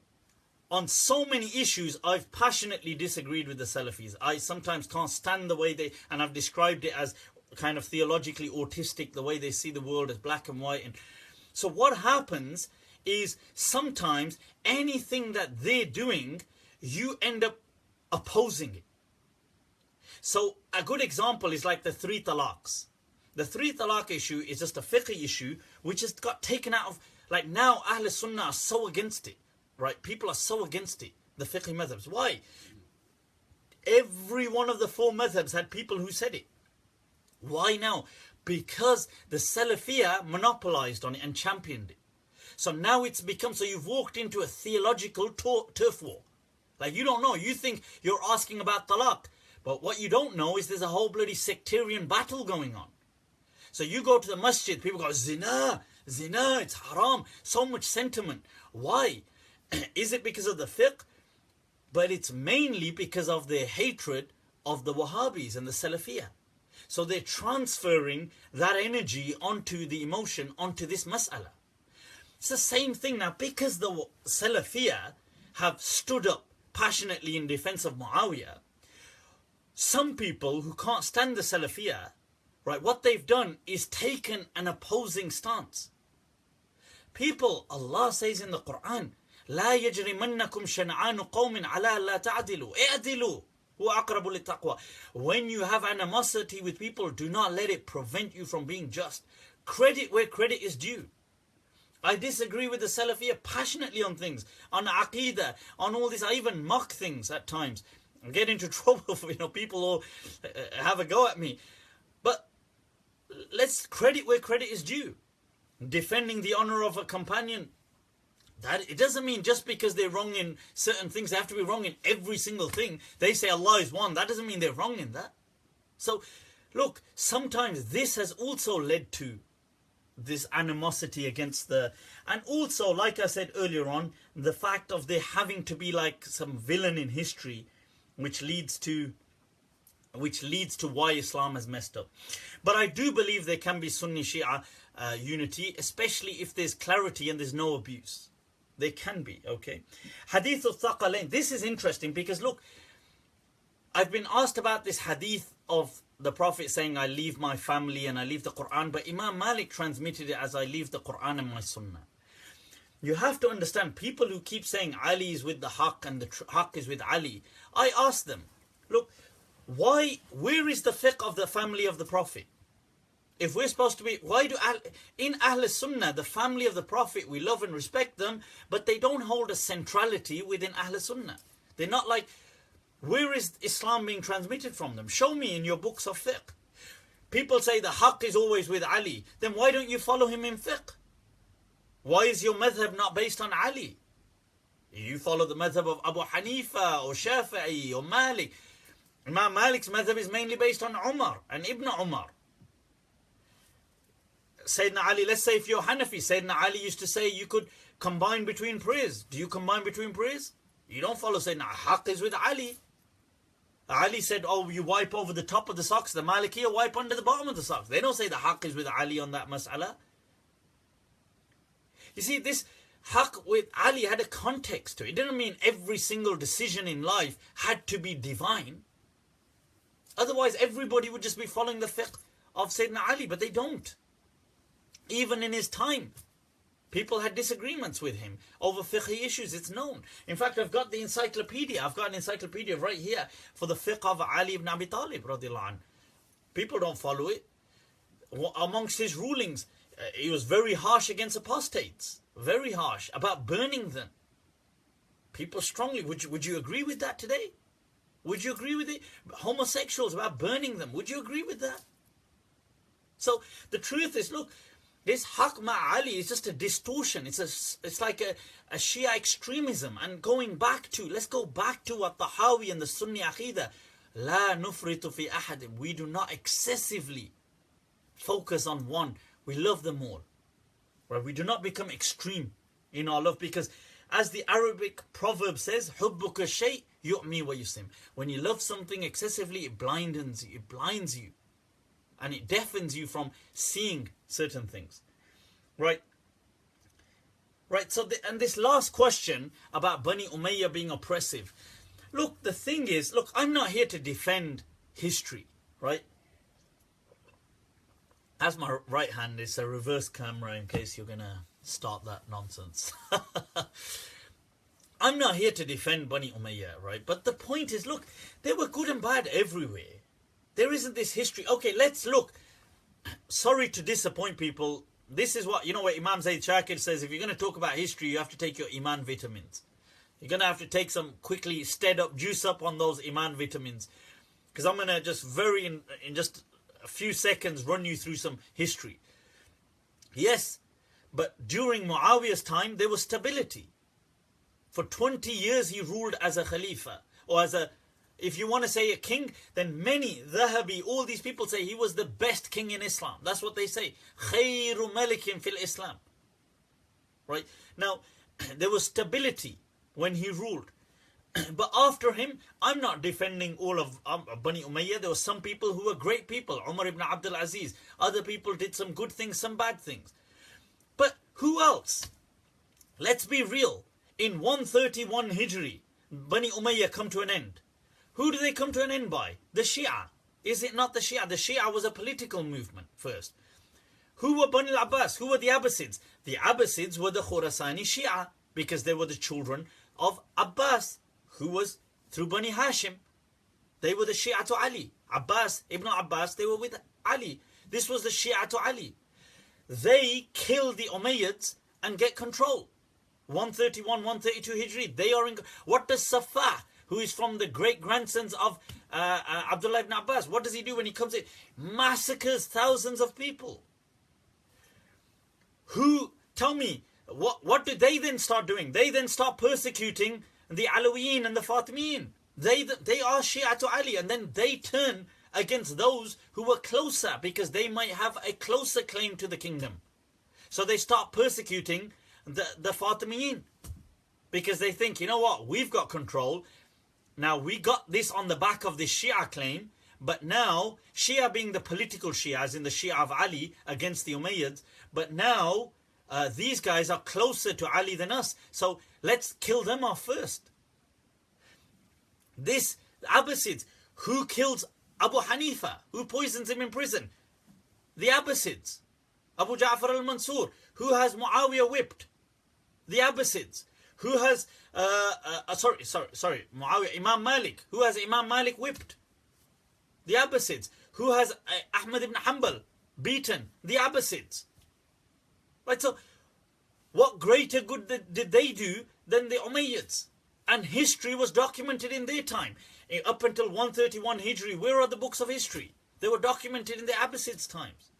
on so many issues, I've passionately disagreed with the Salafis. I sometimes can't stand the way they, and I've described it as kind of theologically autistic, the way they see the world as black and white. And so what happens is sometimes anything that they're doing, you end up opposing it. So a good example is like the 3 talaqs. The 3 talaq issue is just a fiqh issue which just got taken out of, like now Ahlus Sunnah are so against it, right? People are so against it, the fiqh madhabs. Why? Every one of the 4 madhabs had people who said it. Why now? Because the Salafiyah monopolized on it and championed it. So now it's become, so you've walked into a theological turf war. Like you don't know, you think you're asking about talaq. But what you don't know is there's a whole bloody sectarian battle going on. So you go to the masjid, people go, zina, it's haram. So much sentiment. Why? Is it because of the fiqh? But it's mainly because of their hatred of the Wahhabis and the Salafiyah. So they're transferring that energy onto the emotion, onto this mas'ala. It's the same thing now, because the Salafiyah have stood up passionately in defense of Muawiya. Some people who can't stand the Salafiyah, right, what they've done is taken an opposing stance. People, Allah says in the Quran, لا يجرمنكم شنعان قوم على لا تعدلوا اعدلوا هو أقرب للتقوى. When you have animosity with people, do not let it prevent you from being just. Credit where credit is due. I disagree with the Salafiyah passionately on things, on Aqeedah, on all this. I even mock things at times. I get into trouble for, people all have a go at me. But let's credit where credit is due. Defending the honor of a companion. That it doesn't mean just because they're wrong in certain things, they have to be wrong in every single thing. They say Allah is one. That doesn't mean they're wrong in that. So, look, sometimes this has also led to this animosity against the, and also, like I said earlier on, the fact of there having to be like some villain in history, which leads to why Islam has messed up. But I do believe there can be Sunni Shia unity, especially if there's clarity and there's no abuse. There can be, okay. Hadith Taqalayn. This is interesting because look, I've been asked about this hadith of the Prophet saying, I leave my family and I leave the Quran, but Imam Malik transmitted it as I leave the Quran and my Sunnah. You have to understand, people who keep saying Ali is with the Haqq and the Haqq is with Ali, I ask them, look, where is the fiqh of the family of the Prophet? If we're supposed to be, in Ahlus Sunnah, the family of the Prophet, we love and respect them, but they don't hold a centrality within Ahlus Sunnah. They're not like, where is Islam being transmitted from them? Show me in your books of fiqh. People say the Haqq is always with Ali. Then why don't you follow him in fiqh? Why is your madhab not based on Ali? You follow the madhab of Abu Hanifa or Shafi'i or Malik. Imam Malik's madhab is mainly based on Umar and Ibn Umar. Sayyidina Ali, let's say if you're Hanafi, Sayyidina Ali used to say you could combine between prayers. Do you combine between prayers? You don't follow Sayyidina Haqq is with Ali. Ali said, oh, you wipe over the top of the socks. The Malikiyah wipe under the bottom of the socks. They don't say the Haqq is with Ali on that mas'ala. You see, this Haqq with Ali had a context to it. It didn't mean every single decision in life had to be divine. Otherwise, everybody would just be following the fiqh of Sayyidina Ali, but they don't. Even in his time, people had disagreements with him over fiqh issues. It's known. In fact, I've got the encyclopedia. I've got an encyclopedia right here for the fiqh of Ali ibn Abi Talib radiallahu anh. People don't follow it. Amongst his rulings, he was very harsh against apostates. Very harsh about burning them. People strongly, would you agree with that today? Would you agree with it? Homosexuals, about burning them. Would you agree with that? So the truth is, look, this Haqq ma Ali is just a distortion. It's like a Shia extremism. And let's go back to what Tahawi and the Sunni Aqeedah. La nufritu fi ahadim. We do not excessively focus on one. We love them all. Right? We do not become extreme in our love, because as the Arabic proverb says, hubbuka shay yu'mi wa yusim. When you love something excessively, it blinds you. And it deafens you from seeing certain things. Right? Right, so and this last question about Bani Umayyah being oppressive. Look, the thing is, look, I'm not here to defend history, right? As my right hand is a reverse camera in case you're going to start that nonsense. I'm not here to defend Bani Umayyah, right? But the point is, look, they were good and bad everywhere. There isn't this history. Okay, let's look. Sorry to disappoint people. This is what, you know what Imam Zayd Shakir says, if you're going to talk about history, you have to take your Iman vitamins. You're going to have to take some quickly, stead up, juice up on those Iman vitamins. Because I'm going to just in just a few seconds run you through some history. Yes, but during Muawiya's time, there was stability. For 20 years, he ruled as a Khalifa, or as a, if you want to say a king, then many, Dhahabi, all these people say he was the best king in Islam. That's what they say. Khayru malikin fil Islam. Right? Now, there was stability when he ruled. But after him, I'm not defending all of Bani Umayyah. There were some people who were great people. Umar ibn Abdul Aziz. Other people did some good things, some bad things. But who else? Let's be real. In 131 Hijri, Bani Umayyah come to an end. Who do they come to an end by? The Shia. Is it not the Shia? The Shia was a political movement first. Who were Bani al-Abbas? Who were the Abbasids? The Abbasids were the Khurasani Shia, because they were the children of Abbas, who was through Bani Hashim. They were the Shia to Ali. Abbas, Ibn Abbas, they were with Ali. This was the Shia to Ali. They killed the Umayyads and get control. 131, 132 Hijri, they are in. What does Safa, who is from the great grandsons of Abdullah ibn Abbas, what does he do when he comes in? Massacres thousands of people. Who, tell me, what do they then start doing? They then start persecuting the Alawiyin and the Fatimiyin. They are Shia to Ali, and then they turn against those who were closer, because they might have a closer claim to the kingdom. So they start persecuting the Fatimiyin, because they think, you know what, we've got control. Now we got this on the back of this Shia claim, but now Shia being the political Shia, as in the Shia of Ali against the Umayyads, but now these guys are closer to Ali than us, so let's kill them off first. This Abbasids, who kills Abu Hanifa, who poisons him in prison? The Abbasids. Abu Ja'far al-Mansur, who has Muawiya whipped? The Abbasids. Who has, Muawiya, Imam Malik, who has Imam Malik whipped? The Abbasids. Who has Ahmad Ibn Hambal beaten? The Abbasids. Right, so what greater good did they do than the Umayyads? And history was documented in their time. Up until 131 Hijri, where are the books of history? They were documented in the Abbasids' times.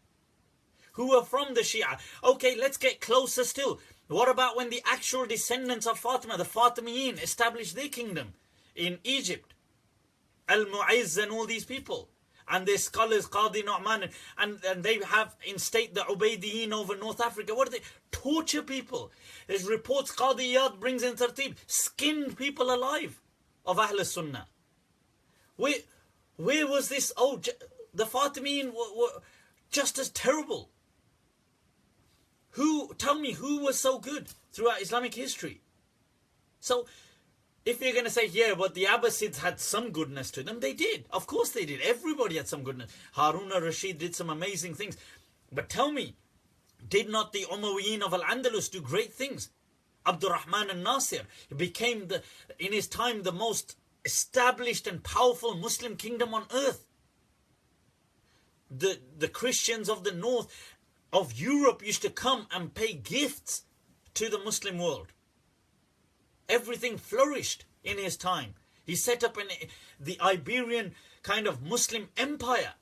Who were from the Shia. Okay, let's get closer still. What about when the actual descendants of Fatima, the Fatimiyin, established their kingdom in Egypt? Al-Mu'izz and all these people. And their scholars, Qadi Nu'man, and they have instate the Ubaydiyin over North Africa. What do they? Torture people. There's reports Qadi Iyad brings in Tartib, skinned people alive of Ahlus Sunnah. Where was this? Oh, the Fatimiyin were just as terrible. Tell me, who was so good throughout Islamic history? So, if you're going to say, yeah, but the Abbasids had some goodness to them, they did. Of course they did. Everybody had some goodness. Harun al-Rashid did some amazing things. But tell me, did not the Umayyads of Al-Andalus do great things? Abdurrahman al-Nasir became, in his time, the most established and powerful Muslim kingdom on earth. The Christians of the north of Europe used to come and pay gifts to the Muslim world. Everything flourished in his time. He set up the Iberian kind of Muslim empire.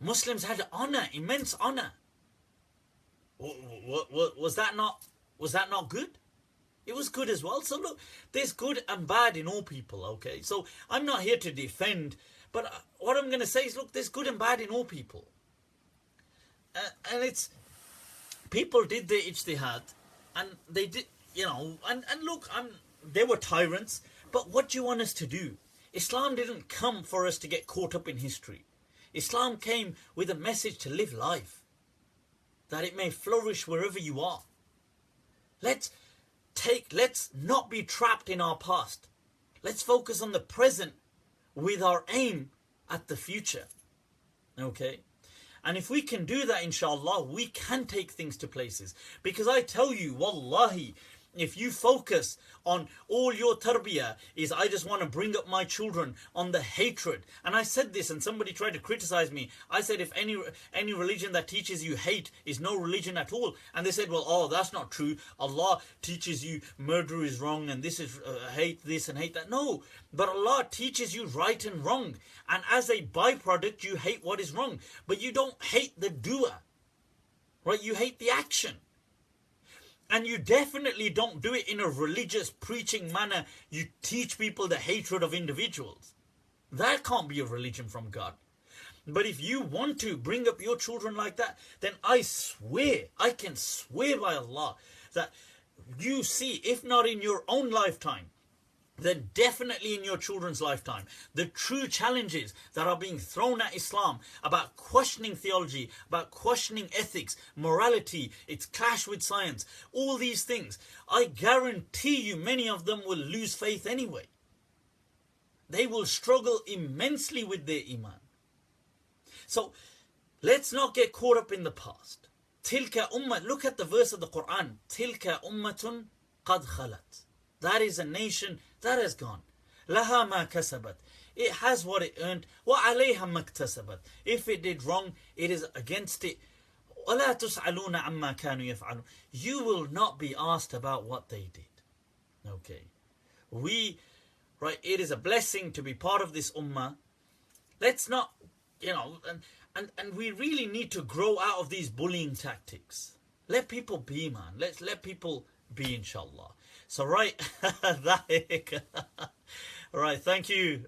Muslims had honor, immense honor. Was that not good? It was good as well. So look, there's good and bad in all people, okay? So I'm not here to defend, but what I'm going to say is, look, there's good and bad in all people. And it's, people did their ijtihad, and they did, you know, and look, they were tyrants, but what do you want us to do? Islam didn't come for us to get caught up in history. Islam came with a message to live life, that it may flourish wherever you are. Let's not be trapped in our past. Let's focus on the present with our aim at the future. Okay? And if we can do that, inshallah, we can take things to places. Because I tell you, wallahi, if you focus on all your tarbiyah is, I just want to bring up my children on the hatred. And I said this and somebody tried to criticize me. I said, if any religion that teaches you hate is no religion at all. And they said, well, oh, that's not true. Allah teaches you murder is wrong and this is hate this and hate that. No, but Allah teaches you right and wrong. And as a byproduct, you hate what is wrong. But you don't hate the doer, right? You hate the action. And you definitely don't do it in a religious preaching manner. You teach people the hatred of individuals. That can't be a religion from God. But if you want to bring up your children like that, then I swear, I can swear by Allah, that you see, if not in your own lifetime, then definitely in your children's lifetime, the true challenges that are being thrown at Islam about questioning theology, about questioning ethics, morality, its clash with science, all these things, I guarantee you many of them will lose faith anyway. They will struggle immensely with their iman. So let's not get caught up in the past. Tilka ummah, look at the verse of the Quran. Tilka ummatun qad khalat. That is a nation that has gone. Laha ma kasabat. It has what it earned. Wa alayha maktasabat. If it did wrong, it is against it. وَلَا تُسْأَلُونَ عَمَّا كَانُوا يَفْعَلُونَ. You will not be asked about what they did. Okay. It is a blessing to be part of this ummah. Let's not, and we really need to grow out of these bullying tactics. Let people be, man. Let's let people be, inshallah. So right, right, thank you.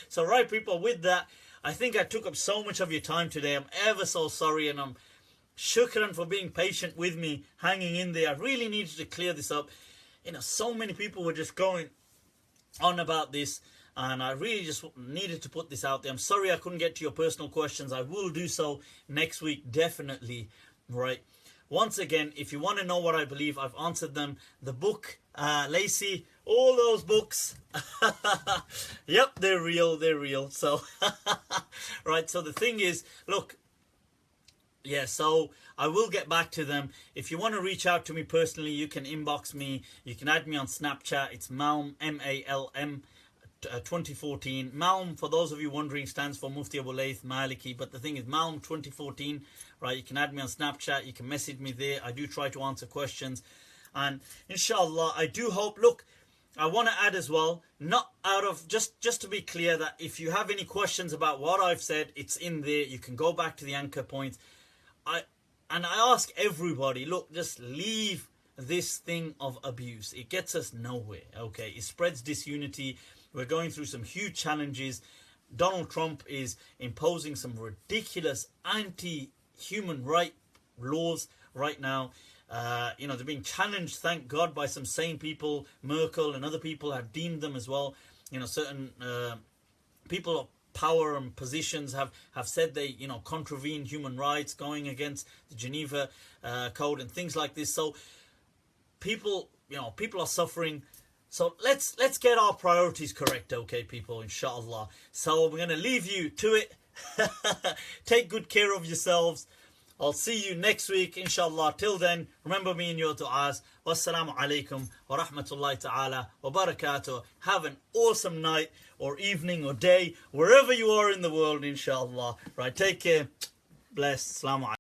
So right, people, with that, I think I took up so much of your time today. I'm ever so sorry, and I'm shukran for being patient with me, hanging in there. I really needed to clear this up. So many people were just going on about this, and I really just needed to put this out there. I'm sorry I couldn't get to your personal questions. I will do so next week, definitely, right? Once again, if you want to know what I believe, I've answered them. The book, Layth, all those books. Yep, they're real. So, right, so the thing is, look, yeah, so I will get back to them. If you want to reach out to me personally, you can inbox me. You can add me on Snapchat. It's Malm, M-A-L-M. 2014. Malm, for those of you wondering, stands for Mufti Abu Layth Maliki, but the thing is Malm 2014, right? You can add me on Snapchat, you can message me there. I do try to answer questions, and inshallah I do hope, look, I want to add as well, not out of, just to be clear, that if you have any questions about what I've said, it's in there. You can go back to the anchor points. I ask everybody, look, just leave this thing of abuse. It gets us nowhere, okay? It spreads disunity. We're going through some huge challenges. Donald Trump is imposing some ridiculous anti-human right laws right now. They're being challenged, thank God, by some sane people. Merkel and other people have deemed them as well. Certain people of power and positions have said they, contravene human rights, going against the Geneva Code and things like this. So people are suffering. So let's get our priorities correct, okay, people, inshallah. So we're going to leave you to it. Take good care of yourselves. I'll see you next week, inshallah. Till then, remember me in your du'as. Wassalamu alaikum wa rahmatullahi ta'ala wa barakatuh. Have an awesome night or evening or day, wherever you are in the world, inshallah. Right, take care. Bless. Assalamu alaikum.